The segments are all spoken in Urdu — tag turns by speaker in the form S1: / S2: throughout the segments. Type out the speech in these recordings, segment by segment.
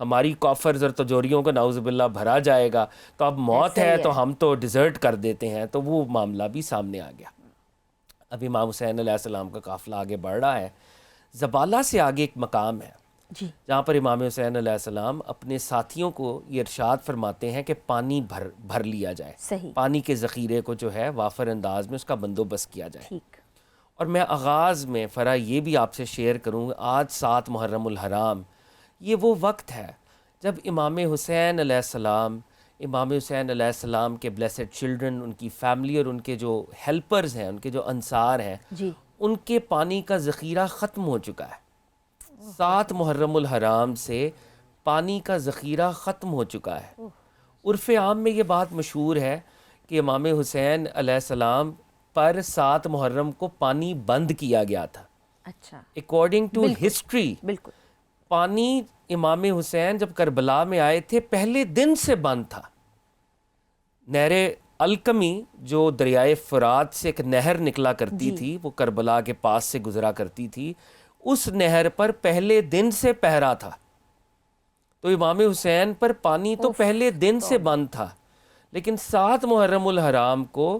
S1: ہماری کافرز اور تجوریوں کو نعوذ باللہ بھرا جائے گا، تو اب موت ہے تو ہم تو ڈیزرٹ کر دیتے ہیں، تو وہ معاملہ بھی سامنے آ گیا۔ اب امام حسین علیہ السلام کا قافلہ آگے بڑھ رہا ہے، زبالہ سے آگے ایک مقام ہے
S2: جی
S1: جہاں پر امام حسین علیہ السلام اپنے ساتھیوں کو یہ ارشاد فرماتے ہیں کہ پانی بھر لیا جائے،
S2: صحیح،
S1: پانی کے ذخیرے کو جو ہے وافر انداز میں اس کا بندوبست کیا جائے۔
S2: ٹھیک،
S1: اور میں آغاز میں فرا یہ بھی آپ سے شیئر کروں، آج 7 محرم الحرام، یہ وہ وقت ہے جب امام حسین علیہ السلام کے بلیسڈ چلڈرن، ان کی فیملی اور ان کے جو ہیلپرز ہیں، ان کے جو انصار ہیں،
S2: جی
S1: ان کے پانی کا ذخیرہ ختم ہو چکا ہے۔ 7 محرم الحرام سے پانی کا ذخیرہ ختم ہو چکا ہے۔ عرف عام میں یہ بات مشہور ہے کہ امام حسین علیہ السلام پر 7 محرم کو پانی بند کیا گیا تھا۔
S2: اچھا،
S1: اکارڈنگ ٹو ہسٹری،
S2: بالکل،
S1: پانی امام حسین جب کربلا میں آئے تھے پہلے دن سے بند تھا۔ نہر القمی جو دریائے فرات سے ایک نہر نکلا کرتی تھی، وہ کربلا کے پاس سے گزرا کرتی تھی، اس نہر پر پہلے دن سے پہرا تھا، تو امام حسین پر پانی تو پہلے دن سے بند تھا، لیکن 7 محرم الحرام کو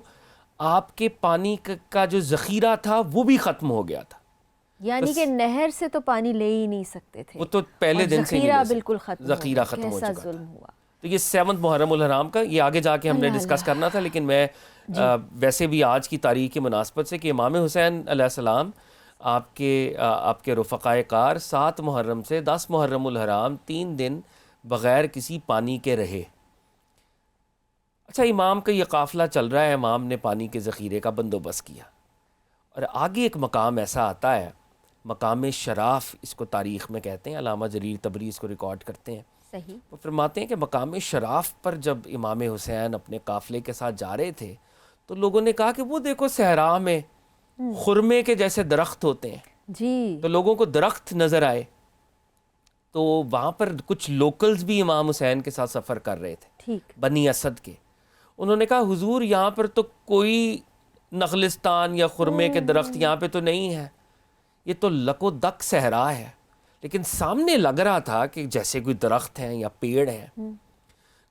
S1: آپ کے پانی کا جو ذخیرہ تھا وہ بھی ختم ہو گیا تھا۔
S2: یعنی کہ نہر سے تو پانی لے ہی نہیں سکتے تھے،
S1: وہ تو پہلے دن سے
S2: ذخیرہ بالکل ختم،
S1: ذخیرہ ختم ہو چکا تھا۔
S2: ظلم ہوا۔
S1: تو یہ 7 محرم الحرام کا یہ آگے جا کے ہم نے ڈسکس کرنا تھا، لیکن میں ویسے بھی آج کی تاریخ کی مناسبت سے کہ امام حسین علیہ السلام آپ کے رفقائے کار 7 محرم سے 10 محرم الحرام 3 دن بغیر کسی پانی کے رہے۔ اچھا، امام کا یہ قافلہ چل رہا ہے، امام نے پانی کے ذخیرے کا بندوبست کیا، اور آگے ایک مقام ایسا آتا ہے، مقام شراف اس کو تاریخ میں کہتے ہیں، علامہ جریر طبری اس کو ریکارڈ کرتے ہیں۔
S2: صحیح،
S1: وہ فرماتے ہیں کہ مقام شراف پر جب امام حسین اپنے قافلے کے ساتھ جا رہے تھے تو لوگوں نے کہا کہ وہ دیکھو صحرا میں خرمے کے جیسے درخت ہوتے ہیں،
S2: جی،
S1: تو لوگوں کو درخت نظر آئے، تو وہاں پر کچھ لوکلز بھی امام حسین کے ساتھ سفر کر رہے تھے،
S2: ٹھیک،
S1: بنی اسد کے۔ انہوں نے کہا حضور یہاں پر تو کوئی نخلستان یا خرمے کے درخت یہاں پہ تو نہیں ہے، یہ تو لک و دک صحرا ہے، لیکن سامنے لگ رہا تھا کہ جیسے کوئی درخت ہیں یا پیڑ ہیں۔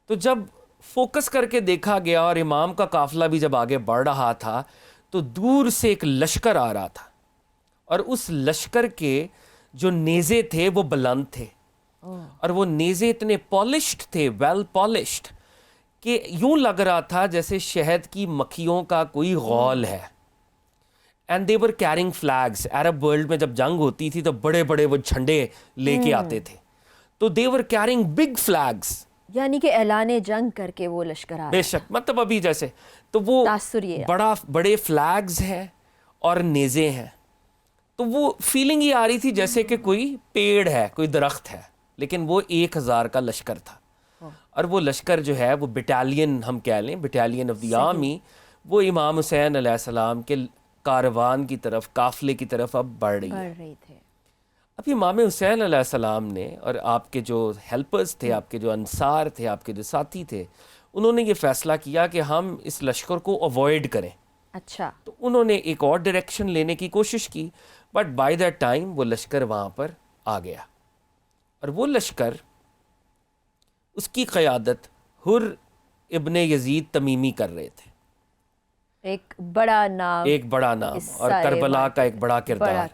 S1: تو جب فوکس کر کے دیکھا گیا اور امام کا قافلہ بھی جب آگے بڑھ رہا تھا تو دور سے ایک لشکر آ رہا تھا، اور اس لشکر کے جو نیزے تھے وہ بلند تھے، اور وہ نیزے اتنے پالشڈ تھے، ویل پالشڈ، کہ یوں لگ رہا تھا جیسے شہد کی مکھیوں کا کوئی غول ہے۔ And they were carrying flags. Arab world میں جب جنگ ہوتی تھی تو بڑے بڑے وہ جھنڈے لے کے آتے تھے، تو دے ور کیرنگ بگ فلیگس،
S2: یعنی کہ اعلان جنگ کر کے وہ لشکر آ
S1: بے شک، مطلب ابھی جیسے تو وہ
S2: تاثر یہ
S1: بڑے فلیگز ہیں اور نیزے ہیں، تو وہ فیلنگ یہ آ رہی تھی جیسے کہ کوئی پیڑ ہے، کوئی درخت ہے، لیکن وہ 1000 کا لشکر تھا، اور وہ لشکر جو ہے وہ بٹالین ہم کہہ لیں، بٹالین آف دی آرمی، وہ امام حسین علیہ السلام کے کاروان کی طرف، قافلے کی طرف اب بڑھ رہی تھے۔ اب امام حسین علیہ السلام نے اور آپ کے جو ہیلپرز تھے، آپ کے جو انصار تھے، آپ کے جو ساتھی تھے، انہوں نے یہ فیصلہ کیا کہ ہم اس لشکر کو اوائڈ کریں۔
S2: اچھا،
S1: تو انہوں نے ایک اور ڈائریکشن لینے کی کوشش کی، بٹ بائی دیٹ ٹائم وہ لشکر وہاں پر آ گیا، اور وہ لشکر، اس کی قیادت حر ابن یزید تمیمی کر رہے تھے،
S2: ایک بڑا نام
S1: اور کربلا کا ایک بڑا کردار۔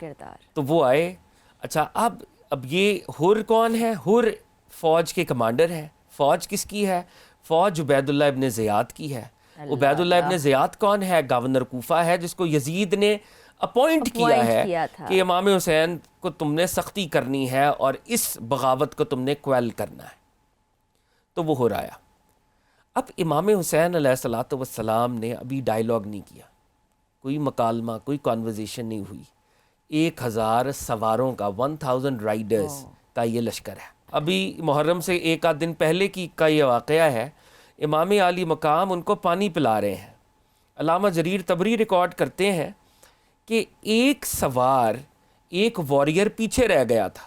S1: تو وہ آئے۔ اچھا، اب یہ حر کون ہے؟ حر فوج کے کمانڈر ہیں۔ فوج کس کی ہے؟ فوج عبید اللہ ابن زیاد کی ہے۔ عبید اللہ ابن زیاد کون ہے؟ گورنر کوفہ ہے، جس کو یزید نے اپوائنٹ کیا ہے کہ امام حسین کو تم نے سختی کرنی ہے اور اس بغاوت کو تم نے کویل کرنا ہے۔ تو وہ ہو رہا ہے۔ اب امام حسین علیہ الصلوۃ والسلام نے ابھی ڈائیلاگ نہیں کیا، کوئی مکالمہ، کوئی کانورزیشن نہیں ہوئی۔ 1000 سواروں کا، 1000 رائڈرز کا یہ لشکر ہے۔ ابھی محرم سے ایک آدھ دن پہلے کا یہ واقعہ ہے، امام عالی مقام ان کو پانی پلا رہے ہیں۔ علامہ جریر طبری ریکارڈ کرتے ہیں کہ ایک سوار، ایک واریر پیچھے رہ گیا تھا۔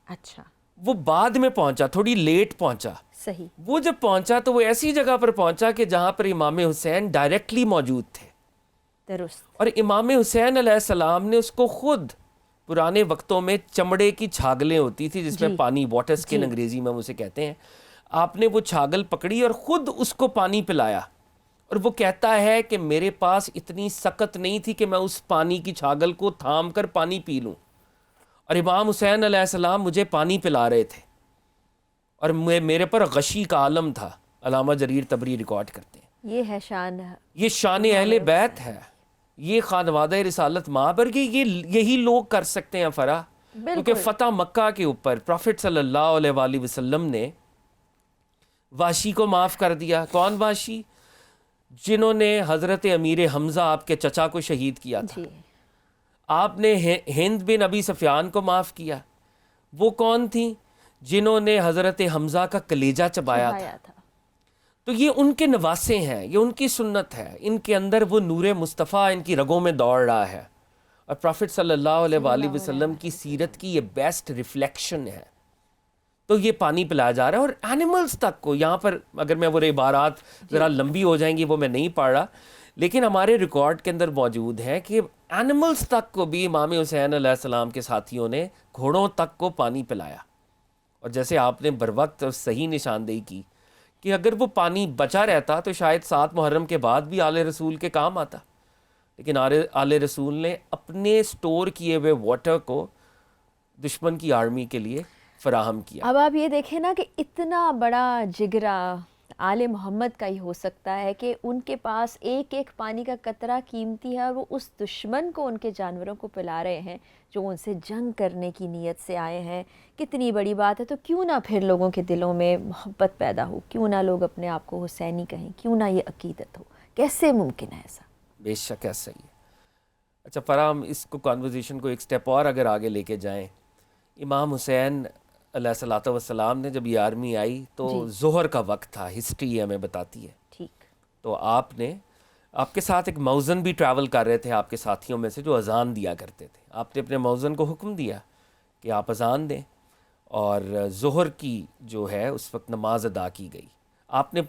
S2: اچھا،
S1: وہ بعد میں پہنچا، تھوڑی لیٹ پہنچا۔
S2: صحیح۔
S1: وہ جب پہنچا تو وہ ایسی جگہ پر پہنچا کہ جہاں پر امام حسین ڈائریکٹلی موجود تھے،
S2: درست۔
S1: اور امام حسین علیہ السلام نے اس کو خود پرانے وقتوں میں چمڑے کی چھاگلیں ہوتی تھی جس میں
S2: جی
S1: پانی، واٹر سکن
S2: جی
S1: انگریزی میں ہم اسے کہتے ہیں. آپ نے وہ چھاگل پکڑی اور خود اس کو پانی پلایا، اور وہ کہتا ہے کہ میرے پاس اتنی سکت نہیں تھی کہ میں اس پانی کی چھاگل کو تھام کر پانی پی لوں، اور امام حسین علیہ السلام مجھے پانی پلا رہے تھے، اور میرے پر غشی کا عالم تھا. علامہ جریر طبری ریکارڈ کرتے ہیں.
S2: یہ ہے شان
S1: یہ شان
S2: امام
S1: اہل بیت
S2: حسین.
S1: ہے، یہ خانوادہ رسالت مآب، اور یہی لوگ کر سکتے ہیں فرح. کیونکہ
S2: بالکل
S1: فتح مکہ کے اوپر پروفٹ صلی اللہ علیہ وآلہ وسلم نے واشی کو معاف کر دیا. کون واشی؟ جنہوں نے حضرت امیر حمزہ آپ کے چچا کو شہید کیا تھا.
S2: جی
S1: آپ نے ہند بن ابی سفیان کو معاف کیا. وہ کون تھیں؟ جنہوں نے حضرت حمزہ کا کلیجہ چبایا تھا.
S2: چبھایا تھا.
S1: تو یہ ان کے نواسے ہیں، یہ ان کی سنت ہے، ان کے اندر وہ نور مصطفیٰ ان کی رگوں میں دوڑ رہا ہے. اور پروفٹ صلی اللہ علیہ وآلہ وسلم کی سیرت کی یہ بیسٹ ریفلیکشن ہے. تو یہ پانی پلایا جا رہا ہے، اور اینیملز تک کو، یہاں پر اگر میں وہ عبارات ذرا لمبی ہو جائیں گی وہ میں نہیں پڑھ رہا، لیکن ہمارے ریکارڈ کے اندر موجود ہے کہ اینیملز تک کو بھی امام حسین علیہ السلام کے ساتھیوں نے، گھوڑوں تک کو پانی پلایا. اور جیسے آپ نے بروقت اور صحیح نشاندہی کی کہ اگر وہ پانی بچا رہتا تو شاید 7 محرم کے بعد بھی آل رسول کے کام آتا، لیکن آل رسول نے اپنے سٹور کیے ہوئے واٹر کو دشمن کی آرمی کے لیے فراہم کیا.
S2: اب آپ یہ دیکھیں نا کہ اتنا بڑا جگرا آل محمد کا ہی ہو سکتا ہے کہ ان کے پاس ایک ایک پانی کا قطرہ قیمتی ہے، اور وہ اس دشمن کو، ان کے جانوروں کو پلا رہے ہیں جو ان سے جنگ کرنے کی نیت سے آئے ہیں. کتنی بڑی بات ہے. تو کیوں نہ پھر لوگوں کے دلوں میں محبت پیدا ہو، کیوں نہ لوگ اپنے آپ کو حسینی کہیں، کیوں نہ یہ عقیدت ہو. کیسے ممکن ہے ایسا؟
S1: بے شک ایسا ہی ہے. اچھا فرا، ہم اس کو کانورزیشن کو ایک سٹیپ اور اگر آگے لے کے جائیں، امام حسین علیہ الصلوۃ والسلام نے جب یہ آرمی آئی تو
S2: جی
S1: ظہر کا وقت تھا، ہسٹری ہمیں بتاتی ہے.
S2: ٹھیک.
S1: تو آپ کے ساتھ ایک موزن بھی ٹریول کر رہے تھے آپ کے ساتھیوں میں سے جو اذان دیا کرتے تھے. آپ نے اپنے موزن کو حکم دیا کہ آپ اذان دیں، اور ظہر کی جو ہے اس وقت نماز ادا کی گئی. آپ نے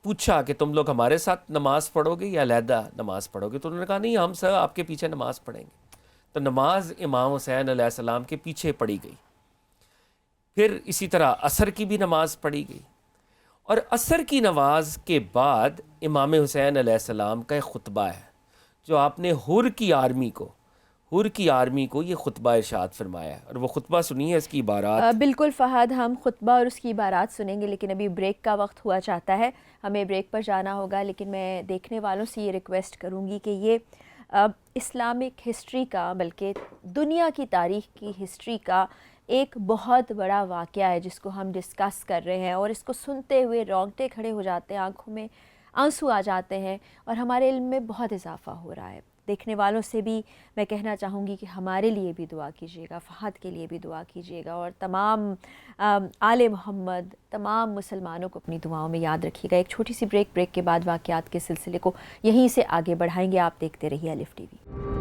S1: پوچھا کہ تم لوگ ہمارے ساتھ نماز پڑھو گے یا علیحدہ نماز پڑھو گے؟ تو انہوں نے کہا نہیں، ہم سب آپ کے پیچھے نماز پڑھیں گے. تو نماز امام حسین علیہ السلام کے پیچھے پڑھی گئی. پھر اسی طرح عصر کی بھی نماز پڑھی گئی، اور عصر کی نماز کے بعد امام حسین علیہ السلام کا ایک خطبہ ہے جو آپ نے حر کی آرمی کو یہ خطبہ ارشاد فرمایا ہے. اور وہ خطبہ سنیے، اس کی عبارات.
S2: بالکل فہد، ہم خطبہ اور اس کی عبارات سنیں گے، لیکن ابھی بریک کا وقت ہوا چاہتا ہے، ہمیں بریک پر جانا ہوگا. لیکن میں دیکھنے والوں سے یہ ریکویسٹ کروں گی کہ یہ اسلامک ہسٹری کا، بلکہ دنیا کی تاریخ کی ہسٹری کا ایک بہت بڑا واقعہ ہے جس کو ہم ڈسکس کر رہے ہیں، اور اس کو سنتے ہوئے رونگٹے کھڑے ہو جاتے ہیں، آنکھوں میں آنسو آ جاتے ہیں، اور ہمارے علم میں بہت اضافہ ہو رہا ہے. دیکھنے والوں سے بھی میں کہنا چاہوں گی کہ ہمارے لیے بھی دعا کیجیے گا، فہد کے لیے بھی دعا کیجیے گا، اور تمام آل محمد، تمام مسلمانوں کو اپنی دعاؤں میں یاد رکھیے گا. ایک چھوٹی سی بریک کے بعد واقعات کے سلسلے کو یہیں سے آگے بڑھائیں گے. آپ دیکھتے رہیے الف ٹی وی.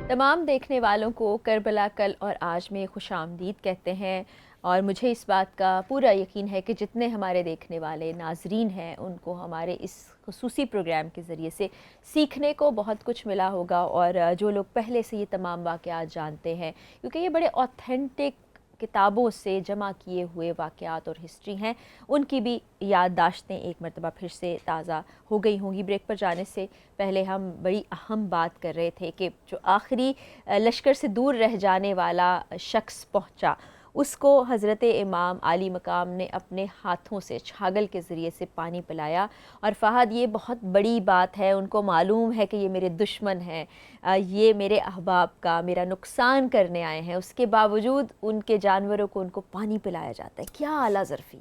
S2: تمام دیکھنے والوں کو کربلا کل اور آج میں خوش آمدید کہتے ہیں، اور مجھے اس بات کا پورا یقین ہے کہ جتنے ہمارے دیکھنے والے ناظرین ہیں ان کو ہمارے اس خصوصی پروگرام کے ذریعے سے سیکھنے کو بہت کچھ ملا ہوگا. اور جو لوگ پہلے سے یہ تمام واقعات جانتے ہیں، کیونکہ یہ بڑے اوتھینٹک کتابوں سے جمع کیے ہوئے واقعات اور ہسٹری ہیں، ان کی بھی یادداشتیں ایک مرتبہ پھر سے تازہ ہو گئی ہوں گی. بریک پر جانے سے پہلے ہم بڑی اہم بات کر رہے تھے کہ جو آخری لشکر سے دور رہ جانے والا شخص پہنچا، اس کو حضرت امام عالی مقام نے اپنے ہاتھوں سے چھاگل کے ذریعے سے پانی پلایا. اور فہد، یہ بہت بڑی بات ہے. ان کو معلوم ہے کہ یہ میرے دشمن ہیں، یہ میرے احباب کا میرا نقصان کرنے آئے ہیں، اس کے باوجود ان کے جانوروں کو ان کو پانی پلایا جاتا ہے. کیا اعلیٰ ظرفی،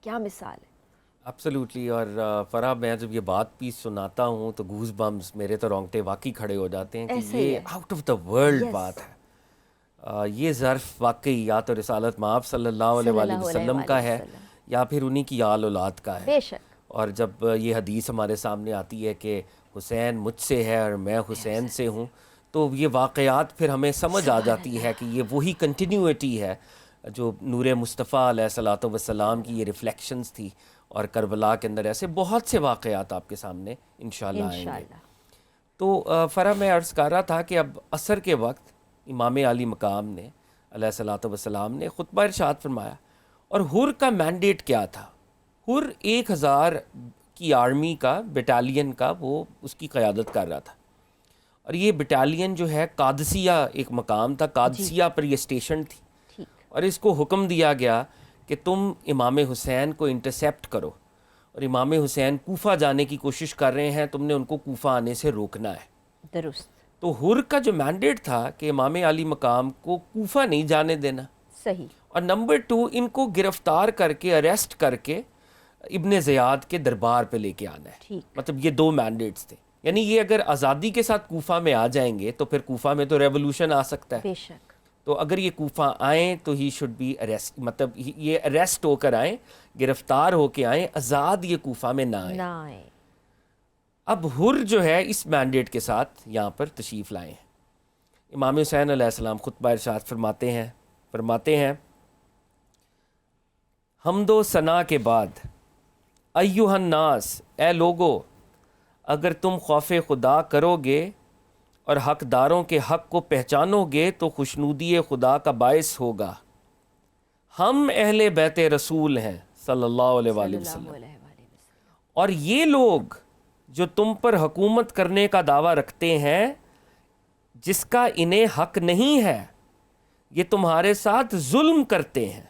S2: کیا مثال ہے.
S1: ایبسلیوٹلی. اور فرح، میں جب یہ بات بھی سناتا ہوں تو گوز بمز، میرے تو رونگٹے واقعی کھڑے ہو جاتے ہیں کہ
S2: ایسے ہی
S1: یہ
S2: ہے.
S1: Out of the world
S2: Yes.
S1: بات ہے. یہ ظرف واقعی یا تو رسالت مآب صلی اللہ علیہ وآلہ وسلم کا ہے، یا پھر انہی کی آل اولاد کا ہے.
S2: بے شک.
S1: اور جب یہ حدیث ہمارے سامنے آتی ہے کہ حسین مجھ سے ہے اور میں حسین سے ہوں، تو یہ واقعات پھر ہمیں سمجھ آ جاتی ہے کہ یہ وہی کنٹینیوٹی ہے جو نور مصطفیٰ علیہ الصلوۃ والسلام کی یہ ریفلیکشنز تھی. اور کربلا کے اندر ایسے بہت سے واقعات آپ کے سامنے انشاءاللہ آئیں گے. تو فرا میں عرض کر رہا تھا کہ اب عصر کے وقت امام علی مقام نے علیہ الصلوۃ والسلام نے خطبہ ارشاد فرمایا. اور حر کا مینڈیٹ کیا تھا؟ حر 1000 کی آرمی کا بٹالین کا وہ اس کی قیادت کر رہا تھا. اور یہ بٹالین جو ہے قادسیہ ایک مقام تھا، قادسیہ پر یہ اسٹیشن تھی. اور اس کو حکم دیا گیا کہ تم امام حسین کو انٹرسیپٹ کرو، اور امام حسین کوفہ جانے کی کوشش کر رہے ہیں، تم نے ان کو کوفہ آنے سے روکنا ہے.
S2: درست.
S1: تو حر کا جو مینڈیٹ تھا کہ امام علی مقام کو کوفہ نہیں جانے دینا.
S2: صحیح.
S1: اور نمبر 2 ان کو گرفتار کر کے اریسٹ کر کے ابن زیاد کے دربار پہ لے کے آنا ہے. مطلب یہ 2 مینڈیٹس تھے. یعنی یہ اگر آزادی کے ساتھ کوفہ میں آ جائیں گے تو پھر کوفہ میں تو ریولوشن آ سکتا ہے.
S2: بے شک.
S1: تو اگر یہ کوفہ آئیں تو ہی شوڈ بی اریسٹ، مطلب یہ اریسٹ ہو کر آئیں، گرفتار ہو کے آئیں، آزاد یہ کوفہ میں نہ آئیں. اب حر جو ہے اس مینڈیٹ کے ساتھ یہاں پر تشریف لائے ہیں. امام حسین علیہ السلام خطبہ ارشاد فرماتے ہیں حمد و ثنا کے بعد، ایھا الناس، اے لوگو، اگر تم خوف خدا کرو گے اور حقداروں کے حق کو پہچانو گے تو خوشنودی خدا کا باعث ہوگا. ہم اہل بیت رسول ہیں صلی اللہ علیہ وآلہ وسلم، اور یہ لوگ جو تم پر حکومت کرنے کا دعویٰ رکھتے ہیں جس کا انہیں حق نہیں ہے، یہ تمہارے ساتھ ظلم کرتے ہیں.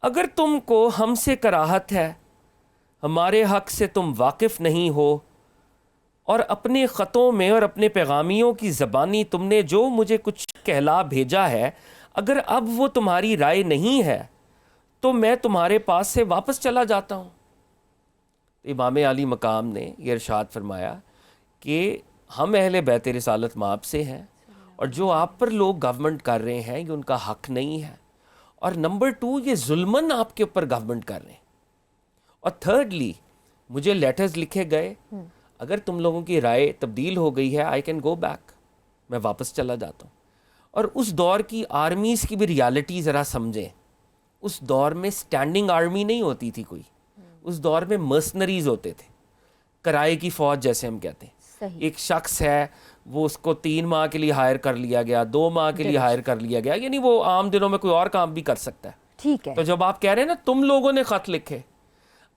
S1: اگر تم کو ہم سے کراہت ہے، ہمارے حق سے تم واقف نہیں ہو، اور اپنے خطوں میں اور اپنے پیغامیوں کی زبانی تم نے جو مجھے کچھ کہلا بھیجا ہے، اگر اب وہ تمہاری رائے نہیں ہے تو میں تمہارے پاس سے واپس چلا جاتا ہوں. امام علی مقام نے یہ ارشاد فرمایا کہ ہم اہل بیت رسالت مآب سے ہیں، اور جو آپ پر لوگ گورنمنٹ کر رہے ہیں یہ ان کا حق نہیں ہے. اور نمبر 2 یہ ظلمن آپ کے اوپر گورنمنٹ کر رہے ہیں. اور تھرڈلی مجھے لیٹرز لکھے گئے، اگر تم لوگوں کی رائے تبدیل ہو گئی ہے آئی کین گو بیک، میں واپس چلا جاتا ہوں. اور اس دور کی آرمیز کی بھی ریالٹی ذرا سمجھیں. اس دور میں اسٹینڈنگ آرمی نہیں ہوتی تھی کوئی، اس دور میں مرسنریز ہوتے تھے، کرائے کی فوج جیسے ہم کہتے ہیں. ایک شخص ہے وہ اس کو 3 ماہ کے لیے ہائر کر لیا گیا، 2 ماہ کے لیے ہائر کر لیا گیا، یعنی وہ عام دنوں میں کوئی اور کام بھی کر سکتا ہے.
S2: ٹھیک ہے.
S1: تو جب آپ کہہ رہے ہیں نا تم لوگوں نے خط لکھے،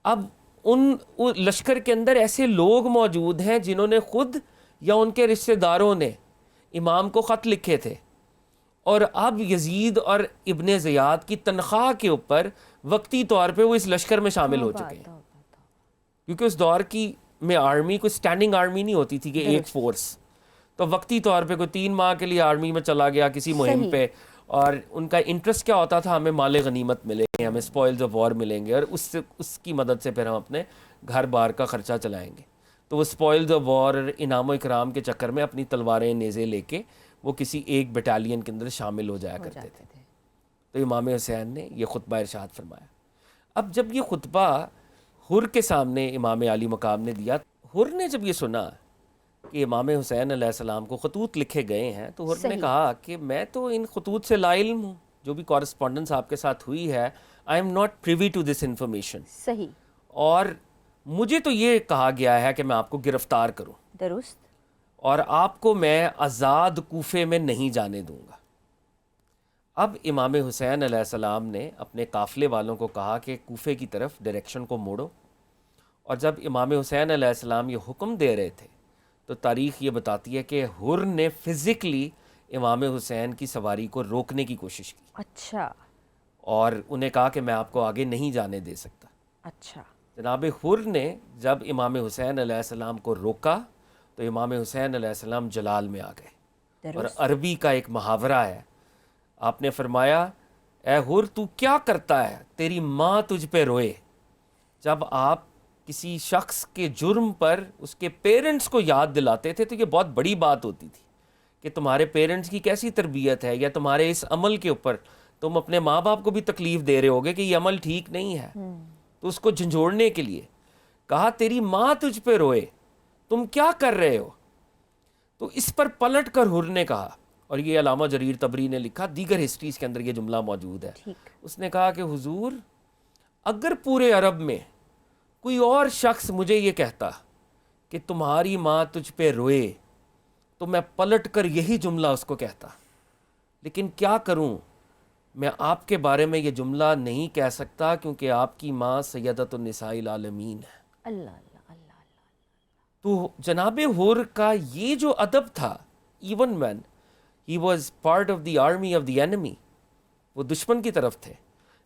S1: اب ان لشکر کے اندر ایسے لوگ موجود ہیں جنہوں نے خود یا ان کے رشتہ داروں نے امام کو خط لکھے تھے، اور اب یزید اور ابن زیاد کی تنخواہ کے اوپر وقتی طور پہ وہ اس لشکر میں شامل ہو چکے ہیں. کیونکہ اس دور کی میں آرمی کوئی سٹینڈنگ آرمی نہیں ہوتی تھی کہ ایک فورس، تو وقتی طور پہ کوئی 3 ماہ کے لیے آرمی میں چلا گیا کسی مہم پہ، اور ان کا انٹرسٹ کیا ہوتا تھا، ہمیں مال غنیمت ملے گے، ہمیں اسپوائلز آف وار ملیں گے، اور اس کی مدد سے پھر ہم اپنے گھر بار کا خرچہ چلائیں گے. تو وہ اسپوائلز آف وار، انعام و اکرام کے چکر میں اپنی تلواریں نیزے لے کے وہ کسی ایک بٹالین کے اندر شامل ہو جایا کرتے تھے. تو امام حسین نے یہ خطبہ ارشاد فرمایا. اب جب یہ خطبہ حر کے سامنے امام علی مقام نے دیا، حر نے جب یہ سنا کہ امام حسین علیہ السلام کو خطوط لکھے گئے ہیں تو حر نے کہا کہ میں تو ان خطوط سے لا علم ہوں، جو بھی کورسپونڈنس آپ کے ساتھ ہوئی ہے، I am not privy to this information.
S2: صحیح.
S1: اور مجھے تو یہ کہا گیا ہے کہ میں آپ کو گرفتار کروں.
S2: درست.
S1: اور آپ کو میں آزاد کوفے میں نہیں جانے دوں گا. اب امام حسین علیہ السلام نے اپنے قافلے والوں کو کہا کہ کوفے کی طرف ڈائریکشن کو موڑو. اور جب امام حسین علیہ السلام یہ حکم دے رہے تھے تو تاریخ یہ بتاتی ہے کہ حر نے فزیکلی امام حسین کی سواری کو روکنے کی کوشش کی.
S2: اچھا.
S1: اور انہیں کہا کہ میں آپ کو آگے نہیں جانے دے سکتا.
S2: اچھا.
S1: جناب حر نے جب امام حسین علیہ السلام کو روکا تو امام حسین علیہ السلام جلال میں آ گئے. اور عربی کا ایک محاورہ ہے، آپ نے فرمایا اے حر تو کیا کرتا ہے، تیری ماں تجھ پہ روئے. جب آپ کسی شخص کے جرم پر اس کے پیرنٹس کو یاد دلاتے تھے تو یہ بہت بڑی بات ہوتی تھی کہ تمہارے پیرنٹس کی کیسی تربیت ہے، یا تمہارے اس عمل کے اوپر تم اپنے ماں باپ کو بھی تکلیف دے رہے ہوگے کہ یہ عمل ٹھیک نہیں ہے. تو اس کو جھنجھوڑنے کے لیے کہا تیری ماں تجھ پہ روئے، تم کیا کر رہے ہو. تو اس پر پلٹ کر حر نے کہا، اور یہ علامہ جریر طبری نے لکھا، دیگر ہسٹریز کے اندر یہ جملہ موجود ہے، اس نے کہا کہ حضور اگر پورے عرب میں کوئی اور شخص مجھے یہ کہتا کہ تمہاری ماں تجھ پہ روئے تو میں پلٹ کر یہی جملہ اس کو کہتا، لیکن کیا کروں، میں آپ کے بارے میں یہ جملہ نہیں کہہ سکتا کیونکہ آپ کی ماں سیدۃ النساء العالمین ہے۔
S2: اللہ اللہ اللہ اللہ۔
S1: تو جناب حور کا یہ جو ادب تھا، even when he was part of the army of the enemy, وہ دشمن کی طرف تھے،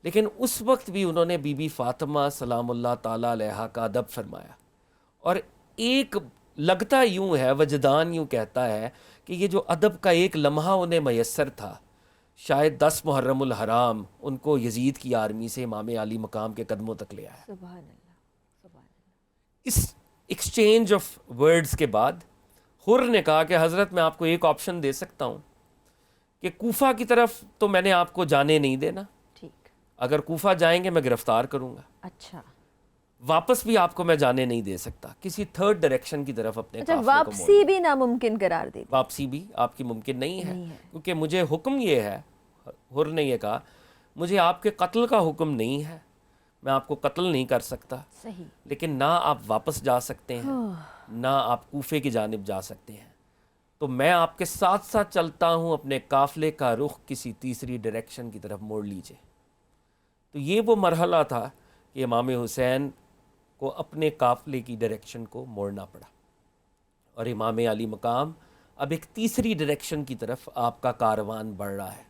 S1: لیکن اس وقت بھی انہوں نے بی بی فاطمہ سلام اللہ تعالیٰ علیہا کا ادب فرمایا۔ اور ایک لگتا یوں ہے، وجدان یوں کہتا ہے کہ یہ جو ادب کا ایک لمحہ انہیں میسر تھا، شاید 10 محرم الحرام ان کو یزید کی آرمی سے امام علی مقام کے قدموں تک لے آیا۔
S2: سبحان اللہ سبحان اللہ۔
S1: اس ایکسچینج آف ورڈز کے بعد حر نے کہا کہ حضرت میں آپ کو ایک آپشن دے سکتا ہوں کہ کوفہ کی طرف تو میں نے آپ کو جانے نہیں دینا،
S2: ٹھیک،
S1: اگر کوفہ جائیں گے میں گرفتار کروں گا،
S2: اچھا
S1: واپس بھی آپ کو میں جانے نہیں دے سکتا، کسی تھرڈ ڈائریکشن کی طرف اپنے
S2: اچھا،
S1: قافلے کو موڑ۔
S2: واپسی بھی ناممکن قرار دے دی۔
S1: واپسی بھی آپ کی ممکن نہیں ہے کیونکہ مجھے حکم یہ ہے، حر نے یہ کہا مجھے آپ کے قتل کا حکم نہیں ہے، میں آپ کو قتل نہیں کر سکتا،
S2: صحیح،
S1: لیکن نہ آپ واپس جا سکتے ہیں نہ آپ کوفے کی جانب جا سکتے ہیں، تو میں آپ کے ساتھ ساتھ چلتا ہوں، اپنے قافلے کا رخ کسی تیسری ڈائریکشن کی طرف موڑ لیجئے۔ تو یہ وہ مرحلہ تھا کہ امام حسین کو اپنے قافلے کی ڈائریکشن کو موڑنا پڑا، اور امام علی مقام اب ایک تیسری ڈائریکشن کی طرف آپ کا کاروان بڑھ رہا ہے۔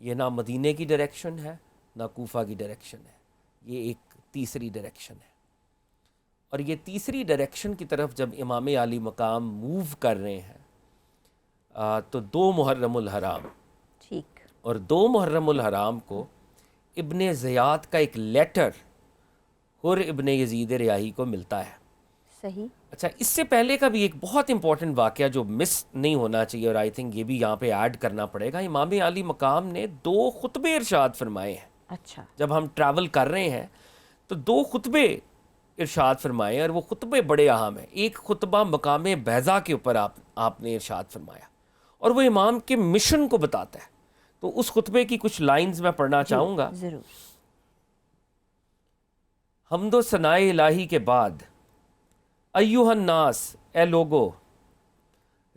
S1: یہ نہ مدینے کی ڈائریکشن ہے نہ کوفہ کی ڈائریکشن ہے، یہ ایک تیسری ڈائریکشن ہے۔ اور یہ تیسری ڈائریکشن کی طرف جب امام علی مقام موو کر رہے ہیں تو 2 محرم الحرام،
S2: ٹھیک،
S1: اور 2 محرم الحرام کو ابن زیاد کا ایک لیٹر حر ابن یزید ریاحی کو ملتا ہے۔
S2: صحیح،
S1: اچھا، اس سے پہلے کا بھی ایک بہت امپورٹنٹ واقعہ جو مس نہیں ہونا چاہیے، اور آئی تھنک یہ بھی یہاں پہ ایڈ کرنا پڑے گا، امام علی مقام نے 2 خطبے ارشاد فرمائے ہیں۔
S2: اچھا،
S1: جب ہم ٹریول کر رہے ہیں تو 2 خطبے ارشاد فرمائے، اور وہ خطبے بڑے اہم ہیں۔ ایک خطبہ مقام بیضا کے اوپر آپ نے ارشاد فرمایا، اور وہ امام کے مشن کو بتاتا ہے، تو اس خطبے کی کچھ لائنز میں پڑھنا چاہوں گا۔
S2: ضرور۔
S1: حمد و ثناء الہی کے بعد، ایھا الناس، اے لوگو،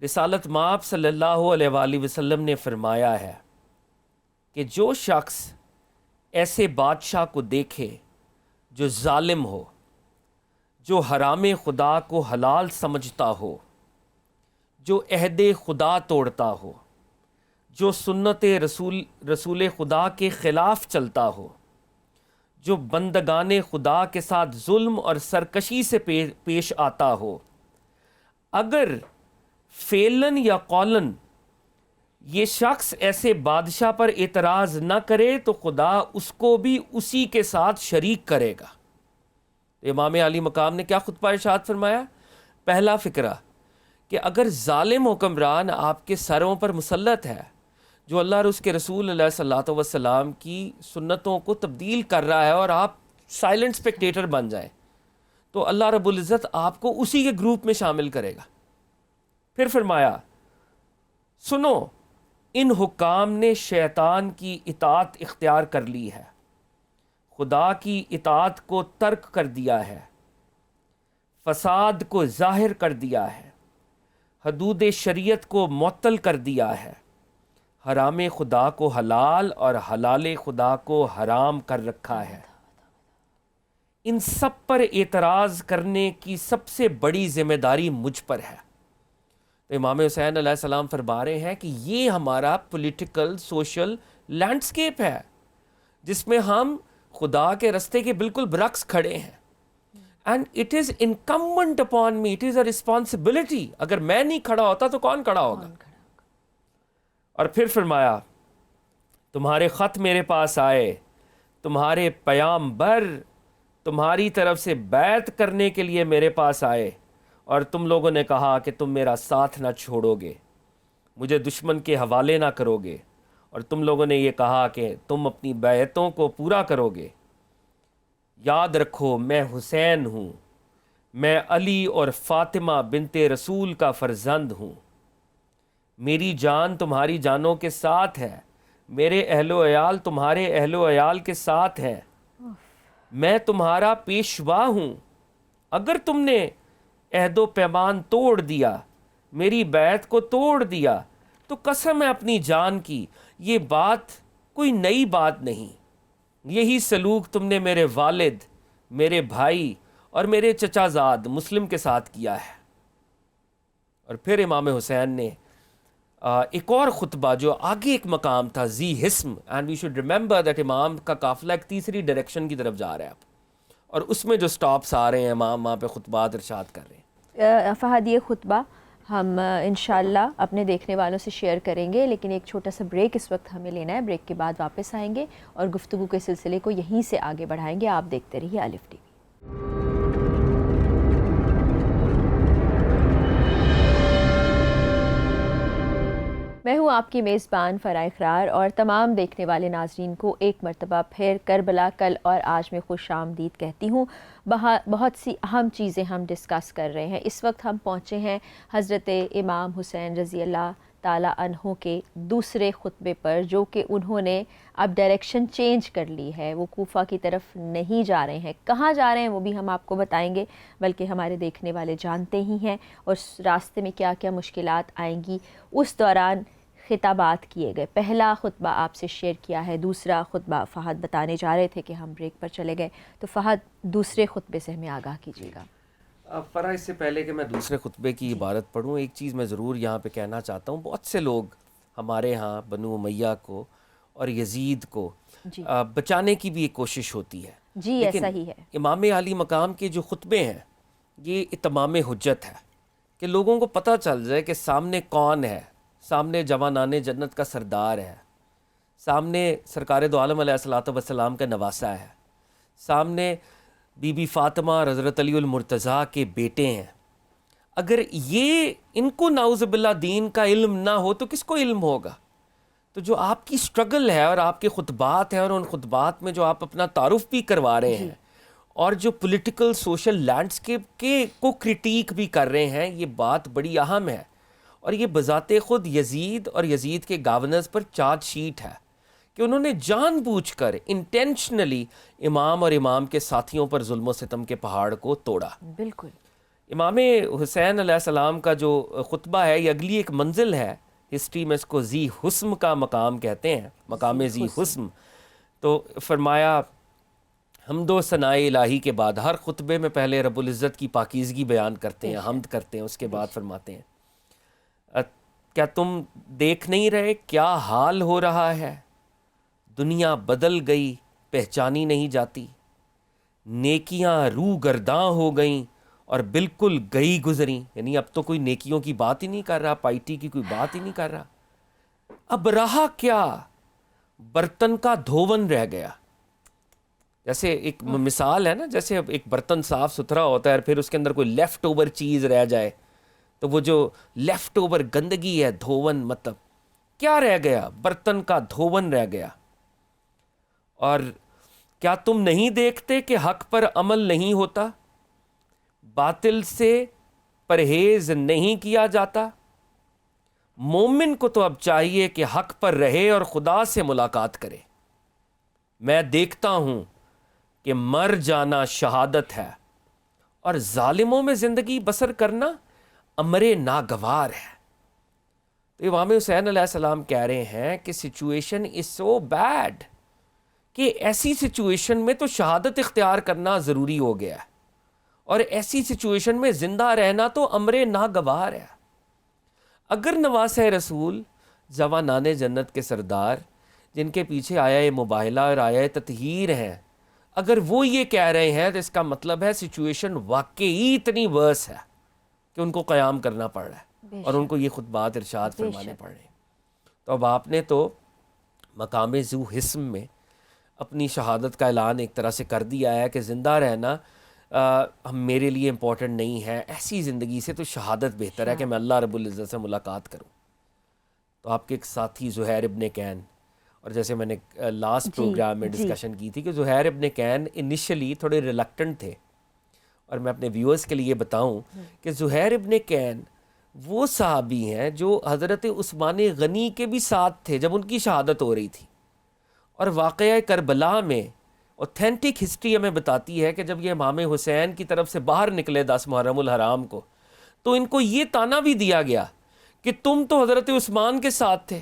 S1: رسالت مآب صلی اللہ علیہ وآلہ وسلم نے فرمایا ہے کہ جو شخص ایسے بادشاہ کو دیکھے جو ظالم ہو، جو حرام خدا کو حلال سمجھتا ہو، جو عہد خدا توڑتا ہو، جو سنت رسول خدا کے خلاف چلتا ہو، جو بندگان خدا کے ساتھ ظلم اور سرکشی سے پیش آتا ہو، اگر فعلاً یا قولاً یہ شخص ایسے بادشاہ پر اعتراض نہ کرے تو خدا اس کو بھی اسی کے ساتھ شریک کرے گا۔ امام علی مقام نے کیا خطبہ ارشاد فرمایا؟ پہلا فقرہ کہ اگر ظالم حکمران آپ کے سروں پر مسلط ہے، جو اللہ اور اس کے رسول علیہ الصلوۃ والسلام کی سنتوں کو تبدیل کر رہا ہے، اور آپ سائلنٹ اسپیکٹیٹر بن جائیں، تو اللہ رب العزت آپ کو اسی کے گروپ میں شامل کرے گا۔ پھر فرمایا، سنو، ان حکام نے شیطان کی اطاعت اختیار کر لی ہے، خدا کی اطاعت کو ترک کر دیا ہے، فساد کو ظاہر کر دیا ہے، حدود شریعت کو معطل کر دیا ہے، حرام خدا کو حلال اور حلال خدا کو حرام کر رکھا ہے۔ ان سب پر اعتراض کرنے کی سب سے بڑی ذمہ داری مجھ پر ہے۔ تو امام حسین علیہ السلام فرما رہے ہیں کہ یہ ہمارا پولیٹیکل سوشل لینڈسکیپ ہے جس میں ہم خدا کے رستے کے بالکل برعکس کھڑے ہیں، and it is incumbent upon me, it is a responsibility. اگر میں نہیں کھڑا ہوتا تو کون کھڑا ہوگا؟ اور پھر فرمایا، تمہارے خط میرے پاس آئے، تمہارے پیامبر تمہاری طرف سے بیعت کرنے کے لیے میرے پاس آئے، اور تم لوگوں نے کہا کہ تم میرا ساتھ نہ چھوڑو گے، مجھے دشمن کے حوالے نہ کرو گے، اور تم لوگوں نے یہ کہا کہ تم اپنی بیعتوں کو پورا کرو گے۔ یاد رکھو، میں حسین ہوں، میں علی اور فاطمہ بنت رسول کا فرزند ہوں، میری جان تمہاری جانوں کے ساتھ ہے، میرے اہل و عیال تمہارے اہل و عیال کے ساتھ ہیں۔ میں تمہارا پیشوا ہوں، اگر تم نے عہد و پیمان توڑ دیا، میری بیعت کو توڑ دیا، تو قسم ہے اپنی جان کی، یہ بات کوئی نئی بات نہیں۔ یہی سلوک تم نے میرے والد، میرے بھائی اور میرے چچا زاد مسلم کے ساتھ کیا ہے۔ اور پھر امام حسین نے ایک اور خطبہ جو آگے ایک مقام تھا ذی حسم، and we should remember that امام کا قافلہ ایک تیسری ڈائریکشن کی طرف جا رہا ہے، اور اس میں جو سٹاپس آ رہے ہیں امام وہاں پہ خطبات ارشاد کر رہے ہیں۔
S2: فہد، یہ خطبہ ہم انشاءاللہ اپنے دیکھنے والوں سے شیئر کریں گے، لیکن ایک چھوٹا سا بریک اس وقت ہمیں لینا ہے۔ بریک کے بعد واپس آئیں گے اور گفتگو کے سلسلے کو یہیں سے آگے بڑھائیں گے۔ آپ دیکھتے رہیے الف ٹی وی۔ میں ہوں آپ کی میزبان فرح اقرار، اور تمام دیکھنے والے ناظرین کو ایک مرتبہ پھر کربلا کل اور آج میں خوش آمدید کہتی ہوں۔ بہت سی اہم چیزیں ہم ڈسکس کر رہے ہیں۔ اس وقت ہم پہنچے ہیں حضرت امام حسین رضی اللہ تعالیٰ عنہ کے دوسرے خطبے پر، جو کہ انہوں نے اب ڈائریکشن چینج کر لی ہے۔ وہ کوفہ کی طرف نہیں جا رہے ہیں، کہاں جا رہے ہیں وہ بھی ہم آپ کو بتائیں گے، بلکہ ہمارے دیکھنے والے جانتے ہی ہیں، اور راستے میں کیا کیا مشکلات آئیں گی۔ اس دوران خطابات کیے گئے، پہلا خطبہ آپ سے شیئر کیا ہے، دوسرا خطبہ فہد بتانے جا رہے تھے کہ ہم بریک پر چلے گئے، تو فہد دوسرے خطبے سے ہمیں آگاہ کیجیے گا۔
S1: فرح، اس سے پہلے کہ میں دوسرے خطبے کی عبارت پڑھوں، ایک چیز میں ضرور یہاں پہ کہنا چاہتا ہوں۔ بہت سے لوگ ہمارے ہاں بنو امیہ کو اور یزید کو بچانے کی بھی ایک کوشش ہوتی ہے،
S2: جی ایسا ہی ہے۔
S1: امام عالی مقام کے جو خطبے ہیں یہ اتمام حجت ہے، کہ لوگوں کو پتہ چل جائے کہ سامنے کون ہے، سامنے جوانان جنت کا سردار ہے، سامنے سرکار دو عالم علیہ الصلوۃ والسلام کا نواسہ ہے، سامنے بی بی فاطمہ اور حضرت علی المرتضیٰ کے بیٹے ہیں۔ اگر یہ ان کو نعوذ باللہ دین کا علم نہ ہو تو کس کو علم ہوگا؟ تو جو آپ کی سٹرگل ہے اور آپ کے خطبات ہیں، اور ان خطبات میں جو آپ اپنا تعارف بھی کروا رہے ہیں، اور جو پولیٹیکل سوشل لینڈسکیپ کے کو کرٹیک بھی کر رہے ہیں، یہ بات بڑی اہم ہے، اور یہ بذات خود یزید اور یزید کے گورنرز پر چارج شیٹ ہے کہ انہوں نے جان بوجھ کر انٹینشنلی امام اور امام کے ساتھیوں پر ظلم و ستم کے پہاڑ کو توڑا۔
S2: بالکل۔
S1: امام حسین علیہ السلام کا جو خطبہ ہے یہ اگلی ایک منزل ہے، ہسٹری میں اس کو ذی حسم کا مقام کہتے ہیں، مقام ذی حسم۔ تو فرمایا حمد و ثناء الہی کے بعد ہر خطبے میں پہلے رب العزت کی پاکیزگی بیان کرتے ہیں، حمد کرتے ہیں، اس کے بعد فرماتے ہیں کیا تم دیکھ نہیں رہے کیا حال ہو رہا ہے؟ دنیا بدل گئی پہچانی نہیں جاتی، نیکیاں روح گرداں ہو گئیں اور بالکل گئی گزری، یعنی اب تو کوئی نیکیوں کی بات ہی نہیں کر رہا، پائٹی کی کوئی بات ہی نہیں کر رہا۔ اب رہا کیا، برتن کا دھون رہ گیا۔ جیسے ایک مثال ہے نا، جیسے ایک برتن صاف ستھرا ہوتا ہے اور پھر اس کے اندر کوئی لیفٹ اوور چیز رہ جائے، تو وہ جو لیفٹ اوور گندگی ہے، دھون، مطلب کیا رہ گیا؟ برتن کا دھون رہ گیا۔ اور کیا تم نہیں دیکھتے کہ حق پر عمل نہیں ہوتا، باطل سے پرہیز نہیں کیا جاتا؟ مومن کو تو اب چاہیے کہ حق پر رہے اور خدا سے ملاقات کرے۔ میں دیکھتا ہوں کہ مر جانا شہادت ہے اور ظالموں میں زندگی بسر کرنا امر ناگوار ہے۔ تو امام حسین علیہ السلام کہہ رہے ہیں کہ سچویشن از سو بیڈ کہ ایسی سچویشن میں تو شہادت اختیار کرنا ضروری ہو گیا ہے، اور ایسی سچویشن میں زندہ رہنا تو امر ناگوار ہے۔ اگر نواسہ رسول جوانان جنت کے سردار، جن کے پیچھے آیا مباہلہ اور آیا تطہیر ہیں، اگر وہ یہ کہہ رہے ہیں تو اس کا مطلب ہے سچویشن واقعی اتنی ورس ہے کہ ان کو قیام کرنا پڑ رہا ہے اور ان کو یہ خطبات ارشاد فرمانے پڑ رہے ہیں۔ تو اب آپ نے تو مقام ذو حسم میں اپنی شہادت کا اعلان ایک طرح سے کر دیا ہے کہ زندہ رہنا میرے لیے امپورٹنٹ نہیں ہے، ایسی زندگی سے تو شہادت بہتر ہے کہ میں اللہ رب العزت سے ملاقات کروں۔ تو آپ کے ایک ساتھی زہیر ابن کین، اور جیسے میں نے لاسٹ پروگرام میں ڈسکشن کی تھی کہ زہیر ابن کین انیشلی تھوڑے ریلکٹنٹ تھے، اور میں اپنے ویورز کے لیے بتاؤں کہ زہیر ابن کین وہ صحابی ہیں جو حضرت عثمان غنی کے بھی ساتھ تھے جب ان کی شہادت ہو رہی تھی، اور واقعہ کربلا میں اوتھینٹک ہسٹری ہمیں بتاتی ہے کہ جب یہ امام حسین کی طرف سے باہر نکلے 10 محرم الحرام کو، تو ان کو یہ تانا بھی دیا گیا کہ تم تو حضرت عثمان کے ساتھ تھے.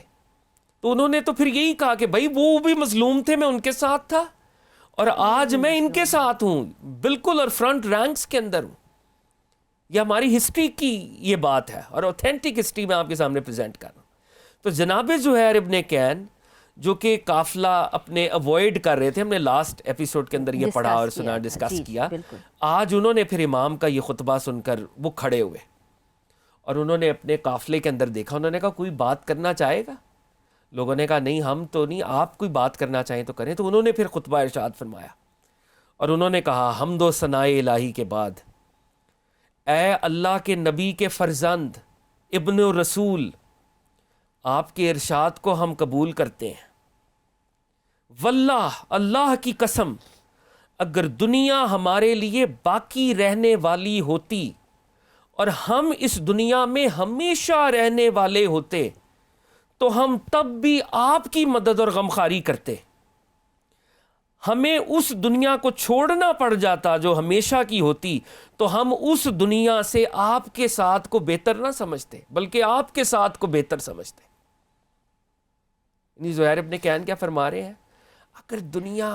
S1: تو انہوں نے تو پھر یہی کہا کہ بھائی وہ بھی مظلوم تھے، میں ان کے ساتھ تھا، اور آج میں ان کے ساتھ ہوں بالکل، اور فرنٹ رینکس کے اندر ہوں. یہ ہماری ہسٹری کی یہ بات ہے، اور اوتھینٹک ہسٹری میں آپ کے سامنے پریزنٹ کر رہا ہوں. تو جناب زہیر ابن کین جو کہ قافلہ اپنے اوائڈ کر رہے تھے، ہم نے لاسٹ ایپیسوڈ کے اندر یہ پڑھا اور سنا، ڈسکس کیا. آج انہوں نے پھر امام کا یہ خطبہ سن کر وہ کھڑے ہوئے، اور انہوں نے اپنے قافلے کے اندر دیکھا. انہوں نے کہا کوئی بات کرنا چاہے گا؟ لوگوں نے کہا نہیں، ہم تو نہیں، آپ کوئی بات کرنا چاہیں تو کریں. تو انہوں نے پھر خطبہ ارشاد فرمایا، اور انہوں نے کہا حمد و ثناء الہی کے بعد، اے اللہ کے نبی کے فرزند ابن رسول، آپ کے ارشاد کو ہم قبول کرتے ہیں. واللہ، اللہ کی قسم، اگر دنیا ہمارے لیے باقی رہنے والی ہوتی اور ہم اس دنیا میں ہمیشہ رہنے والے ہوتے تو ہم تب بھی آپ کی مدد اور غمخواری کرتے. ہمیں اس دنیا کو چھوڑنا پڑ جاتا جو ہمیشہ کی ہوتی تو ہم اس دنیا سے آپ کے ساتھ کو بہتر نہ سمجھتے بلکہ آپ کے ساتھ کو بہتر سمجھتے. یعنی زہیر ابن کین کیا فرما رہے ہیں؟ اگر دنیا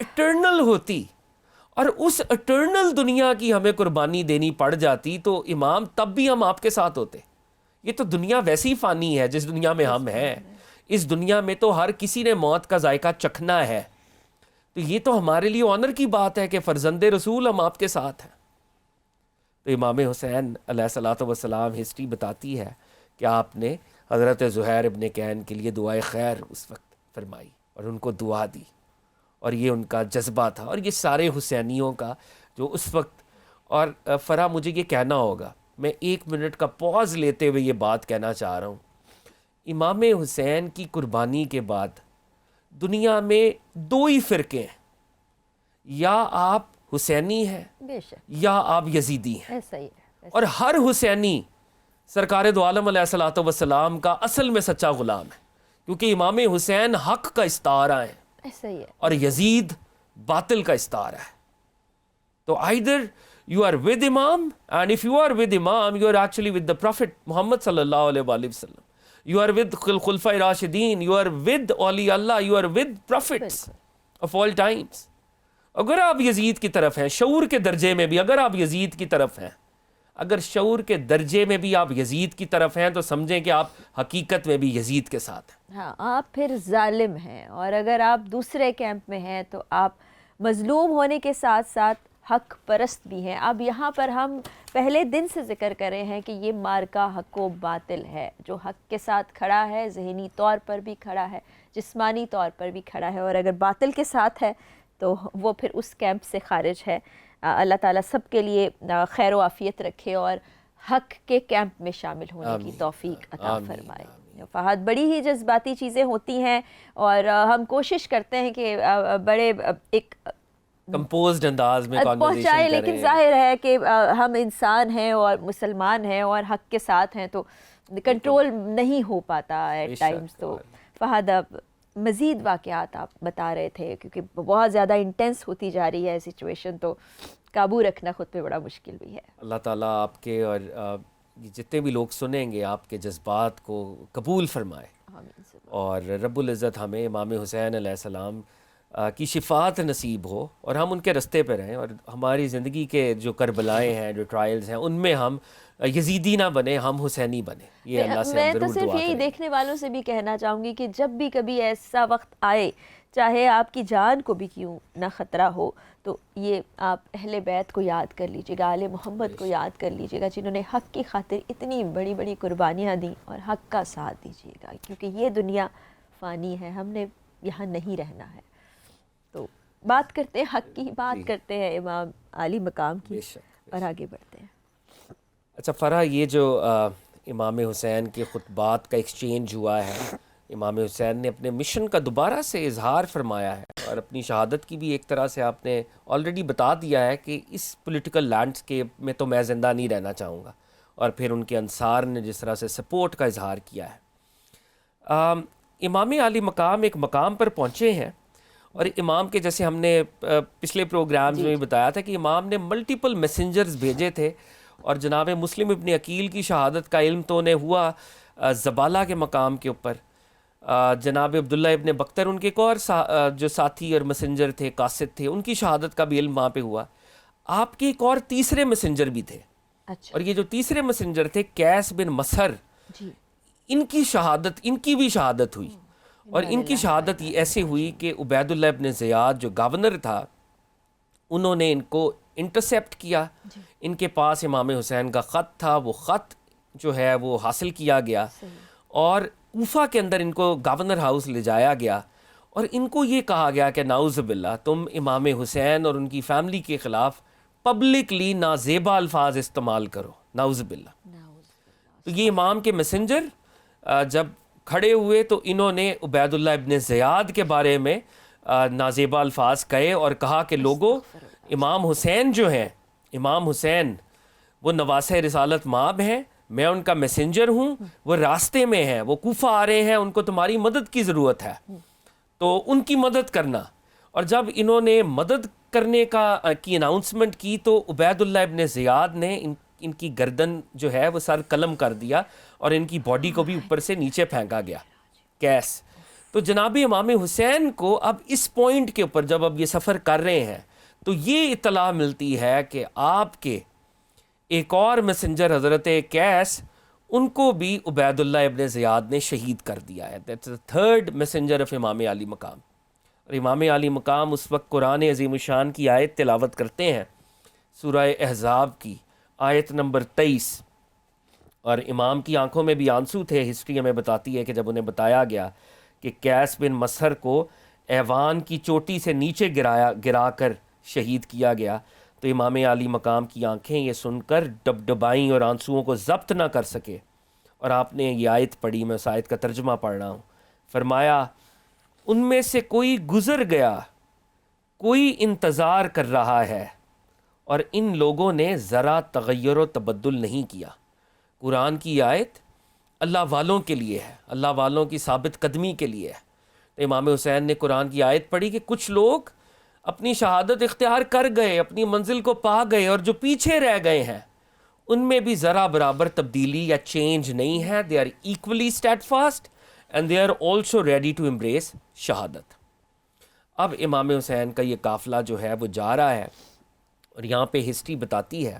S1: اٹرنل ہوتی اور اس اٹرنل دنیا کی ہمیں قربانی دینی پڑ جاتی تو امام تب بھی ہم آپ کے ساتھ ہوتے. یہ تو دنیا ویسی فانی ہے جس دنیا میں ہم ہیں. اس دنیا میں تو ہر کسی نے موت کا ذائقہ چکھنا ہے. تو یہ تو ہمارے لیے آنر کی بات ہے کہ فرزند رسول ہم آپ کے ساتھ ہیں. تو امام حسین علیہ الصلوۃ والسلام، ہسٹری بتاتی ہے کہ آپ نے حضرت زہیر ابن کین کے لیے دعائے خیر اس وقت فرمائی اور ان کو دعا دی، اور یہ ان کا جذبہ تھا، اور یہ سارے حسینیوں کا جو اس وقت. اور فرا مجھے یہ کہنا ہوگا، میں 1 منٹ کا پاز لیتے ہوئے یہ بات کہنا چاہ رہا ہوں. امام حسین کی قربانی کے بعد دنیا میں 2 ہی فرقے ہیں، یا آپ حسینی ہیں یا آپ یزیدی ہیں. اور ہر حسینی سرکار دو عالم علیہ الصلوۃ والسلام کا اصل میں سچا غلام ہے، کیونکہ امام حسین حق کا استعارہ ہے اور یزید باطل کا استعارہ ہے. تو either you are with Imam, and if you are with Imam, you are actually with the Prophet Muhammad sallallahu alaihi wasallam. You are with Khulafai Rashideen, you are with Awliya Allah, you are with prophets of all times. اگر آپ یزید کی طرف ہیں شعور کے درجے میں بھی، اگر آپ یزید کی طرف ہیں، اگر شعور کے درجے میں بھی آپ یزید کی طرف ہیں تو سمجھیں کہ آپ حقیقت میں بھی یزید کے ساتھ ہیں.
S2: ہاں، آپ پھر ظالم ہیں، اور اگر آپ دوسرے کیمپ میں ہیں تو آپ مظلوم ہونے کے ساتھ ساتھ حق پرست بھی ہیں. اب یہاں پر ہم پہلے دن سے ذکر کر رہے ہیں کہ یہ مارکہ حق و باطل ہے. جو حق کے ساتھ کھڑا ہے ذہنی طور پر بھی کھڑا ہے، جسمانی طور پر بھی کھڑا ہے، اور اگر باطل کے ساتھ ہے تو وہ پھر اس کیمپ سے خارج ہے. اللہ تعالیٰ سب کے لیے خیر و عافیت رکھے اور حق کے کیمپ میں شامل ہونے کی توفیق عطا فرمائے. فہد، بڑی ہی جذباتی چیزیں ہوتی ہیں اور ہم کوشش کرتے ہیں کہ بڑے ایک
S1: کمپوزڈ انداز میں
S2: پہنچائے، لیکن ظاہر ہے کہ ہم انسان ہیں اور مسلمان ہیں اور حق کے ساتھ ہیں تو کنٹرول نہیں ہو پاتا ایٹ ٹائمز. تو فہد، مزید واقعات آپ بتا رہے تھے کیونکہ بہت زیادہ انٹینس ہوتی جا رہی ہے سچویشن، تو قابو رکھنا خود پہ بڑا مشکل بھی ہے. اللہ
S1: تعالیٰ آپ کے اور جتنے بھی لوگ سنیں گے آپ کے جذبات کو قبول فرمائے، اور رب العزت ہمیں امام حسین علیہ السلام کی شفاعت نصیب ہو اور ہم ان کے رستے پہ رہیں، اور ہماری زندگی کے جو کربلائیں ہیں، جو ٹرائلز ہیں، ان میں ہم یزیدی نہ بنے، ہم حسینی بنے. یہ اللہ سے ہم ضرور دعا کریں.
S2: میں تو صرف یہی دیکھنے والوں سے بھی کہنا چاہوں گی کہ جب بھی کبھی ایسا وقت آئے، چاہے آپ کی جان کو بھی کیوں نہ خطرہ ہو، تو یہ آپ اہل بیت کو یاد کر لیجیے گا، آل محمد کو یاد کر لیجیے گا، جنہوں نے حق کی خاطر اتنی بڑی بڑی قربانیاں دیں، اور حق کا ساتھ دیجیے گا، کیونکہ یہ دنیا فانی ہے، ہم نے یہاں نہیں رہنا ہے. تو بات کرتے ہیں حق کی، بات کرتے ہیں امام عالی مقام کی، اور آگے بڑھتے ہیں.
S1: اچھا فرح، یہ جو امام حسین کے خطبات کا ایکسچینج ہوا ہے، امام حسین نے اپنے مشن کا دوبارہ سے اظہار فرمایا ہے، اور اپنی شہادت کی بھی ایک طرح سے آپ نے آلریڈی بتا دیا ہے کہ اس پولیٹیکل لینڈسکیپ میں تو میں زندہ نہیں رہنا چاہوں گا، اور پھر ان کے انصار نے جس طرح سے سپورٹ کا اظہار کیا ہے. امام عالی مقام ایک مقام پر پہنچے ہیں، اور امام کے جیسے ہم نے پچھلے پروگرامز میں بھی بتایا تھا کہ امام نے ملٹیپل میسنجرز بھیجے تھے، اور جناب مسلم ابن عقیل کی شہادت کا علم تو انہیں ہوا زبالہ کے مقام کے اوپر. جناب عبداللہ ابن بختر ان کے ایک اور جو ساتھی اور میسنجر تھے، قاصد تھے، ان کی شہادت کا بھی علم وہاں پہ ہوا. آپ کے ایک اور تیسرے میسنجر بھی تھے،
S2: اچھا.
S1: اور یہ جو تیسرے میسنجر تھے قیس بن مسہر، ان کی شہادت، ان کی بھی شہادت ہوئی. اور ان کی شہادت یہ ایسے ہوئی کہ عبید اللہ ابن زیاد جو گورنر تھا، انہوں نے ان کو انٹرسیپٹ کیا. ان کے پاس امام حسین کا خط تھا، وہ خط جو ہے وہ حاصل کیا گیا، اور کوفہ کے اندر ان کو گورنر ہاؤس لے جایا گیا، اور ان کو یہ کہا گیا کہ نعوذ باللہ تم امام حسین اور ان کی فیملی کے خلاف پبلکلی نازیبا الفاظ استعمال کرو، نعوذ باللہ. تو یہ امام کے میسنجر جب کھڑے ہوئے تو انہوں نے عبید اللہ ابن زیاد کے بارے میں نازیبا الفاظ کہے، اور کہا کہ لوگو، امام حسین جو ہیں، امام حسین وہ نواسہ رسالت مآب ہیں، میں ان کا میسنجر ہوں، وہ راستے میں ہیں، وہ کوفہ آ رہے ہیں، ان کو تمہاری مدد کی ضرورت ہے، تو ان کی مدد کرنا. اور جب انہوں نے مدد کرنے کی اناؤنسمنٹ کی تو عبید اللہ ابن زیاد نے ان کی گردن جو ہے وہ سر قلم کر دیا، اور ان کی باڈی کو بھی اوپر سے نیچے پھینکا گیا کیس. تو جناب امام حسین کو اب اس پوائنٹ کے اوپر جب اب یہ سفر کر رہے ہیں تو یہ اطلاع ملتی ہے کہ آپ کے ایک اور میسنجر حضرت قیس، ان کو بھی عبید اللہ ابن زیاد نے شہید کر دیا ہے. That's the third messenger of امام علی مقام. اور امام علی مقام اس وقت قرآن عظیم الشان کی آیت تلاوت کرتے ہیں، سورہ احزاب کی آیت نمبر 23، اور امام کی آنکھوں میں بھی آنسو تھے. ہسٹری ہمیں بتاتی ہے کہ جب انہیں بتایا گیا کہ قیس بن مسہر کو ایوان کی چوٹی سے نیچے گرا کر شہید کیا گیا، تو امام علی مقام کی آنکھیں یہ سن کر ڈبڈبائیں اور آنسوؤں کو ضبط نہ کر سکے، اور آپ نے یہ آیت پڑھی. میں اس آیت کا ترجمہ پڑھ رہا ہوں. فرمایا، ان میں سے کوئی گزر گیا، کوئی انتظار کر رہا ہے، اور ان لوگوں نے ذرا تغیر و تبدل نہیں کیا. قرآن کی آیت اللہ والوں کے لیے ہے، اللہ والوں کی ثابت قدمی کے لیے ہے. تو امام حسین نے قرآن کی آیت پڑھی کہ کچھ لوگ اپنی شہادت اختیار کر گئے، اپنی منزل کو پا گئے، اور جو پیچھے رہ گئے ہیں ان میں بھی ذرا برابر تبدیلی یا چینج نہیں ہے. They are equally steadfast and they are also ready to embrace شہادت. اب امام حسین کا یہ قافلہ جو ہے وہ جا رہا ہے، اور یہاں پہ ہسٹری بتاتی ہے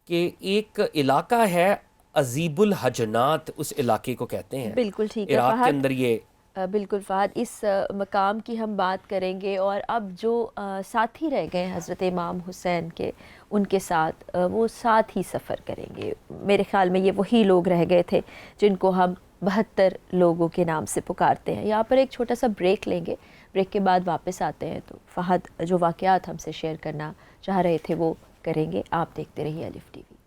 S1: کہ ایک علاقہ ہے عزیب الحجنات، اس علاقے کو کہتے ہیں.
S2: بالکل ٹھیک ہے
S1: عراق کے
S2: فہد.
S1: اندر یہ
S2: بالکل فہد، اس مقام کی ہم بات کریں گے، اور اب جو ساتھی رہ گئے ہیں حضرت امام حسین کے، ان کے ساتھ وہ ساتھ ہی سفر کریں گے. میرے خیال میں یہ وہی لوگ رہ گئے تھے جن کو ہم 72 لوگوں کے نام سے پکارتے ہیں. یہاں پر ایک چھوٹا سا بریک لیں گے، بریک کے بعد واپس آتے ہیں تو فہد جو واقعات ہم سے شیئر کرنا چاہ رہے تھے وہ کریں گے. آپ دیکھتے رہیے الف ٹی وی.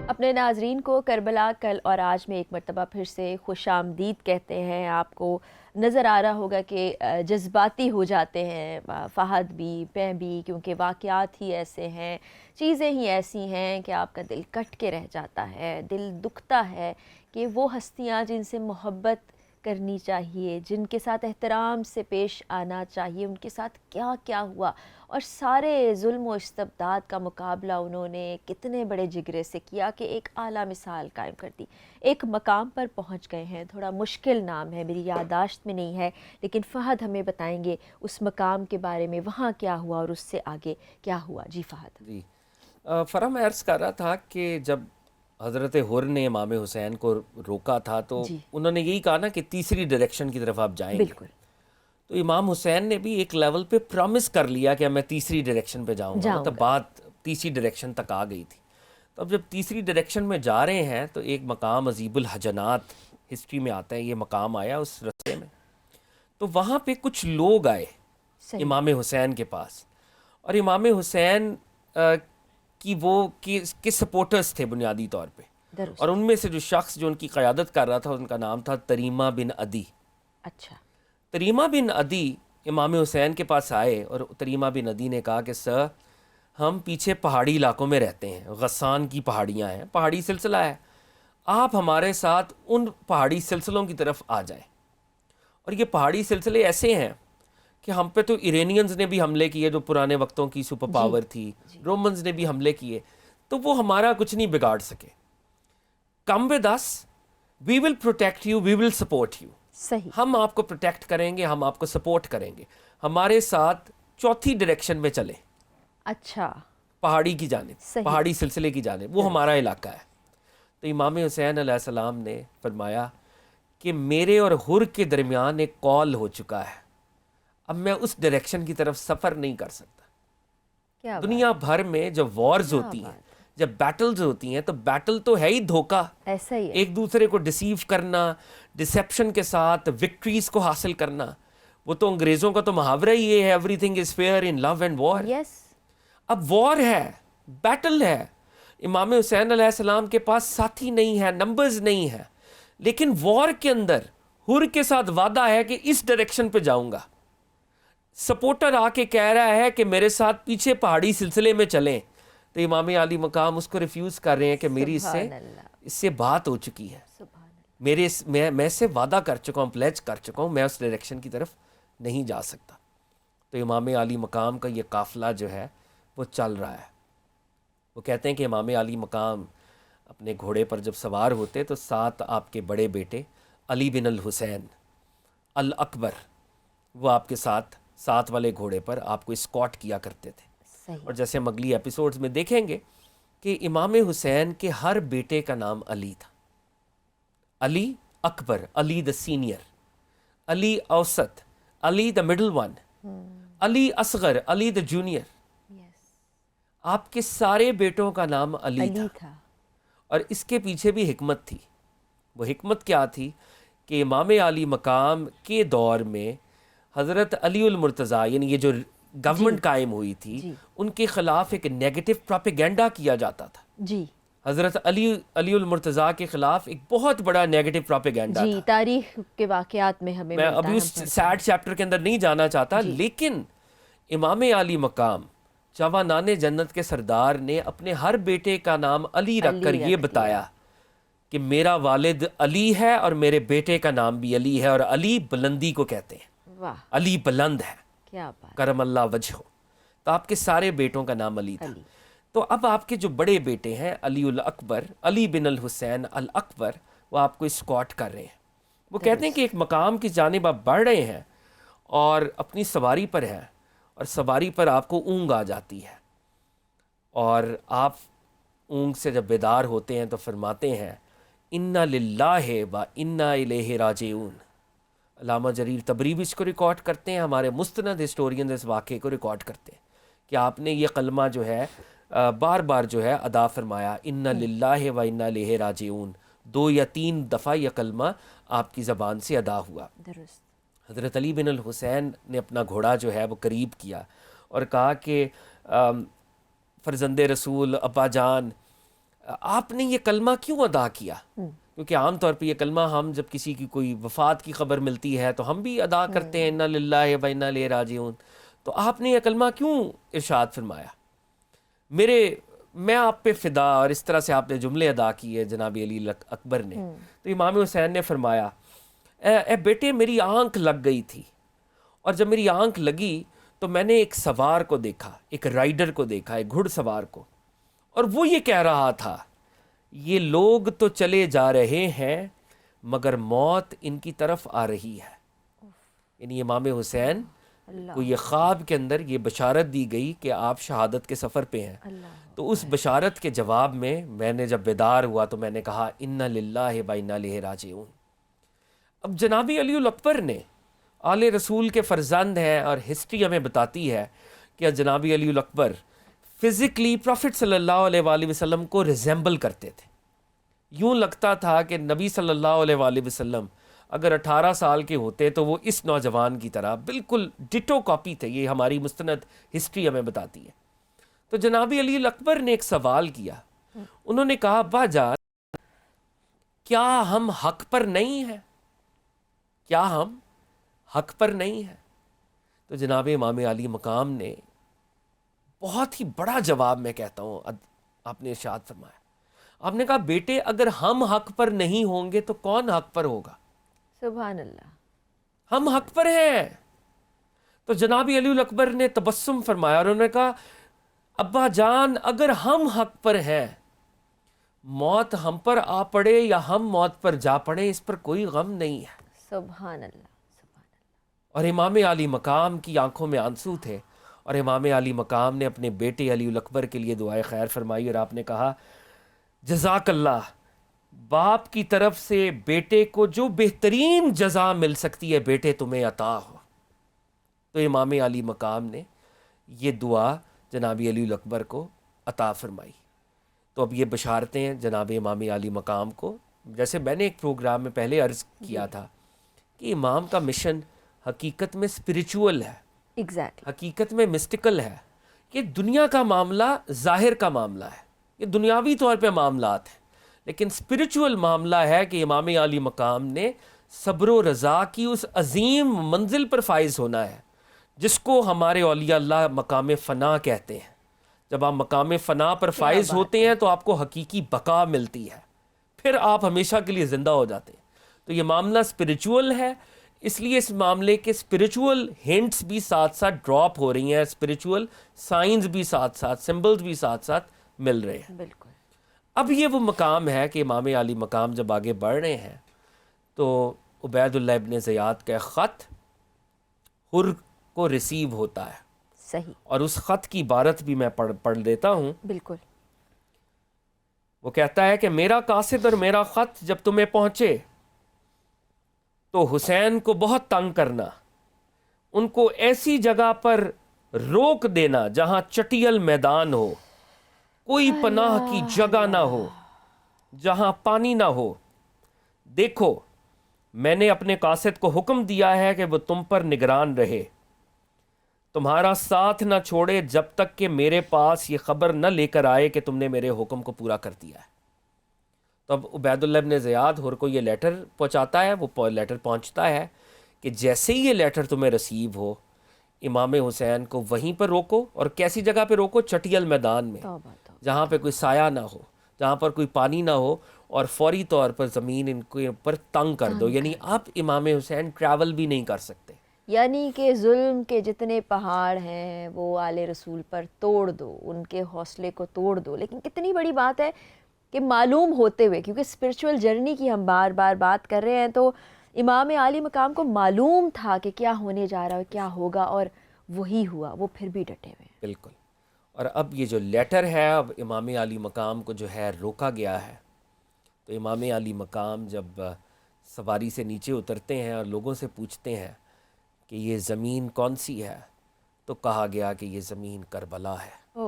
S2: اپنے ناظرین کو کربلا کل اور آج میں ایک مرتبہ پھر سے خوش آمدید کہتے ہیں. آپ کو نظر آ رہا ہوگا کہ جذباتی ہو جاتے ہیں فہد بھی، میں بھی، کیونکہ واقعات ہی ایسے ہیں، چیزیں ہی ایسی ہیں کہ آپ کا دل کٹ کے رہ جاتا ہے. دل دکھتا ہے کہ وہ ہستیاں جن سے محبت کرنی چاہیے، جن کے ساتھ احترام سے پیش آنا چاہیے، ان کے ساتھ کیا کیا ہوا، اور سارے ظلم و استبداد کا مقابلہ انہوں نے کتنے بڑے جگرے سے کیا کہ ایک اعلیٰ مثال قائم کر دی. ایک مقام پر پہنچ گئے ہیں، تھوڑا مشکل نام ہے، میری یادداشت میں نہیں ہے، لیکن فہد ہمیں بتائیں گے اس مقام کے بارے میں، وہاں کیا ہوا اور اس سے آگے کیا ہوا. جی فہد.
S1: جی فرا، میں عرض کر رہا تھا کہ جب حضرت حر نے امام حسین کو روکا تھا تو انہوں نے یہی کہا نا کہ تیسری ڈائریکشن کی طرف آپ جائیں گے.
S2: بالکل.
S1: تو امام حسین نے بھی ایک لیول پہ پرومس کر لیا کہ میں تیسری ڈائریکشن پہ جاؤں گا. مطلب بات تیسری ڈائریکشن تک آ گئی تھی. تو اب جب تیسری ڈائریکشن میں جا رہے ہیں تو ایک مقام عزیب الحجنات ہسٹری میں آتا ہے، یہ مقام آیا اس رستے میں. تو وہاں پہ کچھ لوگ آئے امام حسین کے پاس، اور امام حسین کی وہ کے سپورٹرز تھے بنیادی طور پہ. اور ان میں سے جو شخص جو ان کی قیادت کر رہا تھا ان کا نام تھا تریمہ بن عدی.
S2: اچھا.
S1: تریمہ بن عدی امام حسین کے پاس آئے، اور تریمہ بن عدی نے کہا کہ سر، ہم پیچھے پہاڑی علاقوں میں رہتے ہیں، غسان کی پہاڑیاں ہیں، پہاڑی سلسلہ ہے، آپ ہمارے ساتھ ان پہاڑی سلسلوں کی طرف آ جائیں. اور یہ پہاڑی سلسلے ایسے ہیں کہ ہم پہ تو ایرینینز نے بھی حملے کیے جو پرانے وقتوں کی سپر پاور تھی, رومنز نے بھی حملے کیے, تو وہ ہمارا کچھ نہیں بگاڑ سکے. Come with us, we will protect you, we will support you.
S2: صحیح.
S1: ہم آپ کو پروٹیکٹ کریں گے, ہم آپ کو سپورٹ کریں گے. ہمارے ساتھ چوتھی ڈائریکشن میں چلیں,
S2: اچھا,
S1: پہاڑی کی جانب,
S2: صحیح.
S1: پہاڑی سلسلے کی جانب, وہ ہمارا علاقہ ہے. تو امام حسین علیہ السلام نے فرمایا کہ میرے اور حر کے درمیان ایک کال ہو چکا ہے, اب میں اس ڈائریکشن کی طرف سفر نہیں کر سکتا.
S2: کیا
S1: دنیا بھر میں جب وارز ہوتی ہیں, جب بیٹلز ہوتی ہیں, تو بیٹل تو ہے ہی دھوکہ,
S2: ایسا ہی ہے.
S1: ایک دوسرے کو ڈسیو کرنا, ڈسیپشن کے ساتھ وکٹریز کو حاصل کرنا. وہ تو انگریزوں کا تو محاورہ ہی یہ ہے, everything is fair in love and war.
S2: Yes.
S1: اب وار ہے, بیٹل ہے. امام حسین علیہ السلام کے پاس ساتھی نہیں ہے, نمبرز نہیں ہے, لیکن وار کے اندر حر کے ساتھ وعدہ ہے کہ اس ڈائریکشن پہ جاؤں گا. سپورٹر آ کے کہہ رہا ہے کہ میرے ساتھ پیچھے پہاڑی سلسلے میں چلیں, تو امام علی مقام اس کو ریفیوز کر رہے ہیں کہ میری اس سے بات ہو چکی ہے, میں اس سے وعدہ کر چکا ہوں, پلیج کر چکا ہوں, میں اس ڈائریکشن کی طرف نہیں جا سکتا. تو امام علی مقام کا یہ قافلہ جو ہے وہ چل رہا ہے. وہ کہتے ہیں کہ امام علی مقام اپنے گھوڑے پر جب سوار ہوتے تو ساتھ آپ کے بڑے بیٹے علی بن الحسین الاکبر, وہ آپ کے ساتھ والے گھوڑے پر آپ کو اسکاٹ کیا کرتے تھے.
S2: صحیح.
S1: اور جیسے ہم اگلی ایپیسوڈز میں دیکھیں گے کہ امام حسین کے ہر بیٹے کا نام علی تھا. علی اکبر, علی دا senior, Ali Awsat, Ali the middle one, Ali Asghar, Ali the junior. آپ کے سارے بیٹوں کا نام علی تھا. اور اس کے پیچھے بھی حکمت تھی. وہ حکمت کیا تھی کہ امام علی مقام کے دور میں حضرت علی المرتضیٰ, یعنی یہ جو گورنمنٹ قائم ہوئی تھی, ان کے خلاف ایک نیگیٹو پروپیگنڈا کیا جاتا تھا.
S2: جی.
S1: حضرت علی المرتضیٰ کے خلاف ایک بہت بڑا نیگیٹو پروپیگنڈا تھا.
S2: تاریخ کے واقعات میں ہمیں
S1: میں ابھی اس سیڈ چیپٹر کے اندر نہیں جانا چاہتا, لیکن امام علی مقام جوانان جنت کے سردار نے اپنے ہر بیٹے کا نام علی رکھ کر یہ بتایا کہ میرا والد علی ہے اور میرے بیٹے کا نام بھی علی ہے, اور علی بلندی کو کہتے ہیں. واہ, علی بلند ہے, کیا بات, کرم اللہ وجہہ. تو آپ کے سارے بیٹوں کا نام علی تھا. تو اب آپ کے جو بڑے بیٹے ہیں علی الاکبر, علی بن الحسین الاکبر, وہ آپ کو اسکاٹ کر رہے ہیں. وہ کہتے ہیں کہ ایک مقام کی جانب آپ بڑھ رہے ہیں اور اپنی سواری پر ہیں, اور سواری پر آپ کو اونگ آ جاتی ہے, اور آپ اونگ سے جب بیدار ہوتے ہیں تو فرماتے ہیں انا للہ و انا الیہ راجعون. علامہ جریر طبری بھی اس کو ریکارڈ کرتے ہیں, ہمارے مستند ہسٹورین اس واقعے کو ریکارڈ کرتے ہیں کہ آپ نے یہ کلمہ جو ہے بار بار جو ہے ادا فرمایا, انا للہ و انا الیہ راجعون. 2 یا 3 دفعہ یہ کلمہ آپ کی زبان سے ادا ہوا. درست. حضرت علی بن الحسین نے اپنا گھوڑا جو ہے وہ قریب کیا اور کہا کہ فرزند رسول, ابا جان, آپ نے یہ کلمہ کیوں ادا کیا؟ کیونکہ عام طور پہ یہ کلمہ ہم جب کسی کی کوئی وفات کی خبر ملتی ہے تو ہم بھی ادا کرتے ہیں, انا للہ و انا الیہ راجعون. تو آپ نے یہ کلمہ کیوں ارشاد فرمایا؟ میں آپ پہ فدا, اور اس طرح سے آپ نے جملے ادا کیے جناب علی اکبر نے. تو امام حسین نے فرمایا اے بیٹے, میری آنکھ لگ گئی تھی, اور جب میری آنکھ لگی تو میں نے ایک سوار کو دیکھا, ایک رائڈر کو دیکھا, ایک گھڑ سوار کو, اور وہ یہ کہہ رہا تھا یہ لوگ تو چلے جا رہے ہیں مگر موت ان کی طرف آ رہی ہے. یعنی امام حسین کو یہ خواب کے اندر یہ بشارت دی گئی کہ آپ شہادت کے سفر پہ ہیں. تو اس بشارت کے جواب میں نے جب بیدار ہوا تو میں نے کہا انا للہ و انا الیہ راجعون. اب جناب علی الاکبر نے آل رسول کے فرزند ہیں, اور ہسٹری ہمیں بتاتی ہے کہ جناب علی الاکبر فزیکلی پروفٹ صلی اللہ علیہ وآلہ وسلم کو ریزیمبل کرتے تھے. یوں لگتا تھا کہ نبی صلی اللہ علیہ وآلہ وسلم اگر 18 سال کے ہوتے تو وہ اس نوجوان کی طرح بالکل ڈٹو کاپی تھے. یہ ہماری مستند ہسٹری ہمیں بتاتی ہے. تو جناب علی الاکبر نے ایک سوال کیا. انہوں نے کہا ابا جان, کیا ہم حق پر نہیں ہیں؟ کیا ہم حق پر نہیں ہیں؟ تو جناب امام علی مقام نے بہت ہی بڑا جواب, میں کہتا ہوں, آپ نے ارشاد فرمایا آپ نے کہا بیٹے اگر ہم حق پر نہیں ہوں گے تو کون حق پر ہوگا؟
S2: سبحان اللہ.
S1: ہم حق پر ہیں. تو جناب علی الاکبر نے تبسم فرمایا اور انہوں نے کہا ابا جان اگر ہم حق پر ہیں، موت ہم پر آ پڑے یا ہم موت پر جا پڑے اس پر کوئی غم نہیں ہے.
S2: سبحان اللہ.
S1: اور امام علی مقام کی آنکھوں میں آنسو تھے، اور امام علی مقام نے اپنے بیٹے علی الاکبر کے لیے دعائے خیر فرمائی، اور آپ نے کہا جزاک اللہ، باپ کی طرف سے بیٹے کو جو بہترین جزا مل سکتی ہے بیٹے تمہیں عطا ہو. تو امام علی مقام نے یہ دعا جناب علی الاکبر کو عطا فرمائی. تو اب یہ بشارتیں ہیں جناب امام علی مقام کو. جیسے میں نے ایک پروگرام میں پہلے عرض کیا تھا کہ امام کا مشن حقیقت میں اسپریچول ہے،
S2: ایگزیکٹلی.
S1: حقیقت میں مسٹیکل ہے. یہ دنیا کا معاملہ ظاہر کا معاملہ ہے، یہ دنیاوی طور پہ معاملات ہیں، لیکن اسپریچول معاملہ ہے کہ امام علی مقام نے صبر و رضا کی اس عظیم منزل پر فائز ہونا ہے جس کو ہمارے اولیاء اللہ مقام فنا کہتے ہیں. جب آپ مقام فنا پر فائز ہوتے ہیں تو آپ کو حقیقی بقا ملتی ہے، پھر آپ ہمیشہ کے لیے زندہ ہو جاتے ہیں. تو یہ معاملہ اسپریچول ہے، اس لیے اس معاملے کے اسپریچول ہنٹس بھی ساتھ ساتھ ڈراپ ہو رہی ہیں، اسپریچول سائنز بھی ساتھ ساتھ، سمبلز بھی ساتھ ساتھ مل رہے ہیں.
S2: بالکل.
S1: اب یہ وہ مقام ہے کہ امام علی مقام جب آگے بڑھ رہے ہیں تو عبید اللہ ابن زیاد کا خط حر کو ریسیو ہوتا ہے.
S2: صحیح.
S1: اور اس خط کی عبارت بھی میں پڑھ دیتا ہوں.
S2: بالکل.
S1: وہ کہتا ہے کہ میرا قاصد اور میرا خط جب تمہیں پہنچے تو حسین کو بہت تنگ کرنا، ان کو ایسی جگہ پر روک دینا جہاں چٹیل میدان ہو، کوئی پناہ کی جگہ نہ ہو، جہاں پانی نہ ہو. دیکھو میں نے اپنے قاصد کو حکم دیا ہے کہ وہ تم پر نگران رہے، تمہارا ساتھ نہ چھوڑے جب تک کہ میرے پاس یہ خبر نہ لے کر آئے کہ تم نے میرے حکم کو پورا کر دیا ہے. تو اب عبید اللہ ابن زیاد حر کو یہ لیٹر پہنچاتا ہے. وہ لیٹر پہنچتا ہے کہ جیسے ہی یہ لیٹر تمہیں رسیو ہو امام حسین کو وہیں پر روکو. اور کیسی جگہ پہ روکو؟ چٹیل میدان میں، جہاں پہ کوئی سایہ نہ ہو، جہاں پر کوئی پانی نہ ہو، اور فوری طور پر زمین ان کے اوپر تنگ کر دو. یعنی اب امام حسین ٹریول بھی نہیں کر سکتے.
S2: یعنی کہ ظلم کے جتنے پہاڑ ہیں وہ آل رسول پر توڑ دو، ان کے حوصلے کو توڑ دو. لیکن کتنی بڑی بات ہے کہ معلوم ہوتے ہوئے، کیونکہ اسپرچول جرنی کی ہم بار بار بات کر رہے ہیں، تو امام علی مقام کو معلوم تھا کہ کیا ہونے جا رہا ہے، کیا ہوگا، اور وہی ہوا. وہ پھر بھی ڈٹے ہوئے.
S1: بالکل. اور اب یہ جو لیٹر ہے، اب امام علی مقام کو جو ہے روکا گیا ہے. تو امام علی مقام جب سواری سے نیچے اترتے ہیں اور لوگوں سے پوچھتے ہیں کہ یہ زمین کون سی ہے، تو کہا گیا کہ یہ زمین کربلا ہے.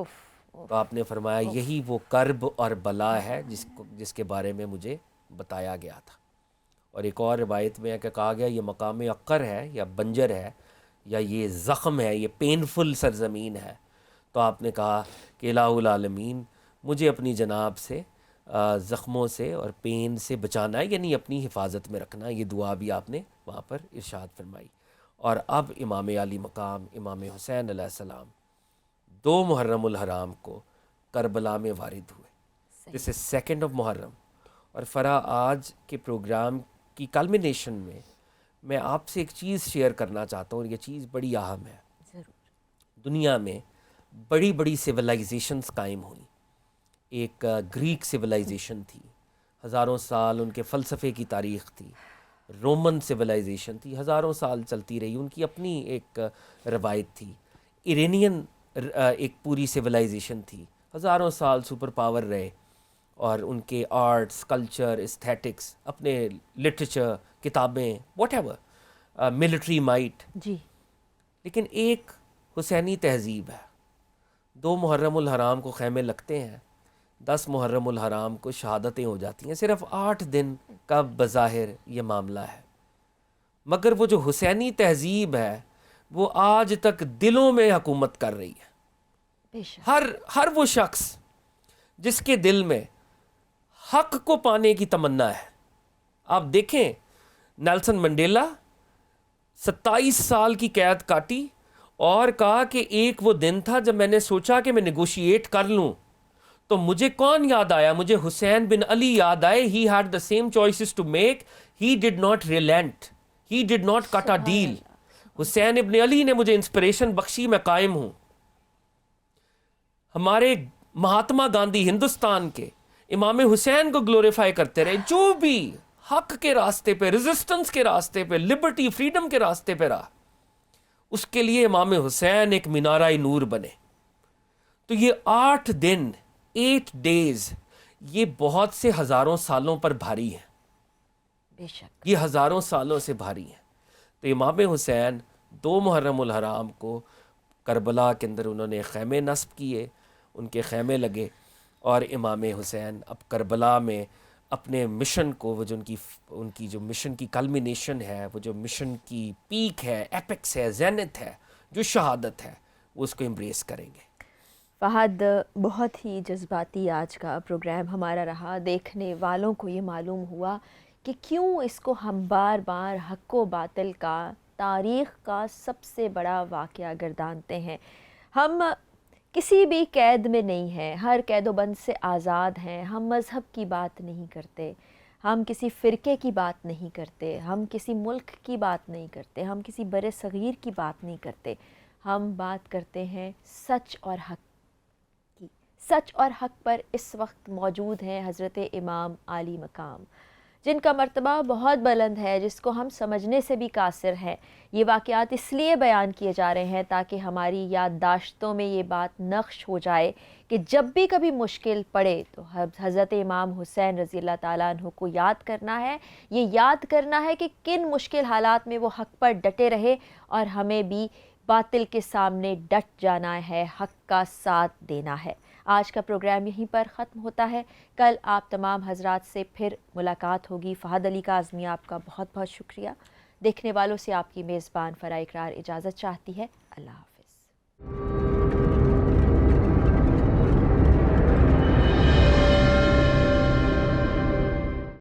S1: تو آپ نے فرمایا یہی وہ کرب اور بلا ہے جس کے بارے میں مجھے بتایا گیا تھا. اور ایک اور روایت میں ہے کہ کہا گیا یہ مقام عقر ہے یا بنجر ہے یا یہ زخم ہے، یہ پینفل سرزمین ہے. تو آپ نے کہا کہ الہ العالمین مجھے اپنی جناب سے زخموں سے اور پین سے بچانا ہے، یعنی اپنی حفاظت میں رکھنا. یہ دعا بھی آپ نے وہاں پر ارشاد فرمائی. اور اب امام علی مقام امام حسین علیہ السلام 2 محرم الحرام کو کربلا میں وارد ہوئے. دس از 2 محرم. اور فرا آج کے پروگرام کی کلمنیشن میں آپ سے ایک چیز شیئر کرنا چاہتا ہوں، اور یہ چیز بڑی اہم ہے. دنیا میں بڑی بڑی سویلائزیشنز قائم ہوئیں. ایک گریک سویلائزیشن تھی، ہزاروں سال ان کے فلسفے کی تاریخ تھی. رومن سویلائزیشن تھی، ہزاروں سال چلتی رہی، ان کی اپنی ایک روایت تھی. ایرینین ایک پوری سویلائزیشن تھی، ہزاروں سال سپر پاور رہے، اور ان کے آرٹس، کلچر، استھیٹکس، اپنے لٹریچر، کتابیں، واٹ ایور، ملٹری مائٹ.
S2: جی.
S1: لیکن ایک حسینی تہذیب ہے. 2 محرم الحرام کو خیمے لگتے ہیں، 10 محرم الحرام کو شہادتیں ہو جاتی ہیں. صرف 8 دن کا بظاہر یہ معاملہ ہے، مگر وہ جو حسینی تہذیب ہے وہ آج تک دلوں میں حکومت کر رہی ہے. ہر وہ شخص جس کے دل میں حق کو پانے کی تمنا ہے. آپ دیکھیں نیلسن منڈیلا 27 سال کی قید کاٹی اور کہا کہ ایک وہ دن تھا جب میں نے سوچا کہ میں نیگوشیٹ کر لوں تو مجھے کون یاد آیا؟ مجھے حسین بن علی یاد آئے. He had the same choices to make. He did not relent. He did not cut a deal. Hussain ابن علی نے مجھے انسپریشن بخشی. میں قائم ہوں. ہمارے مہاتما گاندھی ہندوستان کے امام حسین کو گلوریفائی کرتے رہے. جو بھی حق کے راستے پہ، ریزسٹنس کے راستے پہ، لبرٹی فریڈم کے راستے پہ رہا، اس کے لیے امام حسین ایک مینارہ نور بنے. تو یہ 8 دن 8 days یہ بہت سے ہزاروں سالوں پر بھاری ہیں.
S2: بے شک.
S1: یہ ہزاروں سالوں سے بھاری ہیں. تو امام حسین 2 محرم الحرام کو کربلا کے اندر انہوں نے خیمے نصب کیے، ان کے خیمے لگے، اور امام حسین اب کربلا میں اپنے مشن کو، وہ جو ان کی جو مشن کی کلمینیشن ہے، وہ جو مشن کی پیک ہے، ایپکس ہے، زینت ہے، جو شہادت ہے، وہ اس کو امبریس کریں گے.
S2: فہد، بہت ہی جذباتی آج کا پروگرام ہمارا رہا. دیکھنے والوں کو یہ معلوم ہوا کہ کیوں اس کو ہم بار بار حق و باطل کا، تاریخ کا سب سے بڑا واقعہ گردانتے ہیں. ہم کسی بھی قید میں نہیں ہیں، ہر قید و بند سے آزاد ہیں. ہم مذہب کی بات نہیں کرتے، ہم کسی فرقے کی بات نہیں کرتے، ہم کسی ملک کی بات نہیں کرتے، ہم کسی بر صغیر کی بات نہیں کرتے. ہم بات کرتے ہیں سچ اور حق. سچ اور حق پر اس وقت موجود ہیں حضرت امام عالی مقام، جن کا مرتبہ بہت بلند ہے، جس کو ہم سمجھنے سے بھی قاصر ہیں. یہ واقعات اس لیے بیان کیے جا رہے ہیں تاکہ ہماری یادداشتوں میں یہ بات نقش ہو جائے کہ جب بھی کبھی مشکل پڑے تو حضرت امام حسین رضی اللہ تعالیٰ عنہ کو یاد کرنا ہے. یہ یاد کرنا ہے کہ کن مشکل حالات میں وہ حق پر ڈٹے رہے، اور ہمیں بھی باطل کے سامنے ڈٹ جانا ہے، حق کا ساتھ دینا ہے. آج کا پروگرام یہیں پر ختم ہوتا ہے. کل آپ تمام حضرات سے پھر ملاقات ہوگی. فہد علی کاظمی آپ کا بہت بہت شکریہ. دیکھنے والوں سے آپ کی میزبان فرا اقرار اجازت چاہتی ہے. اللہ حافظ.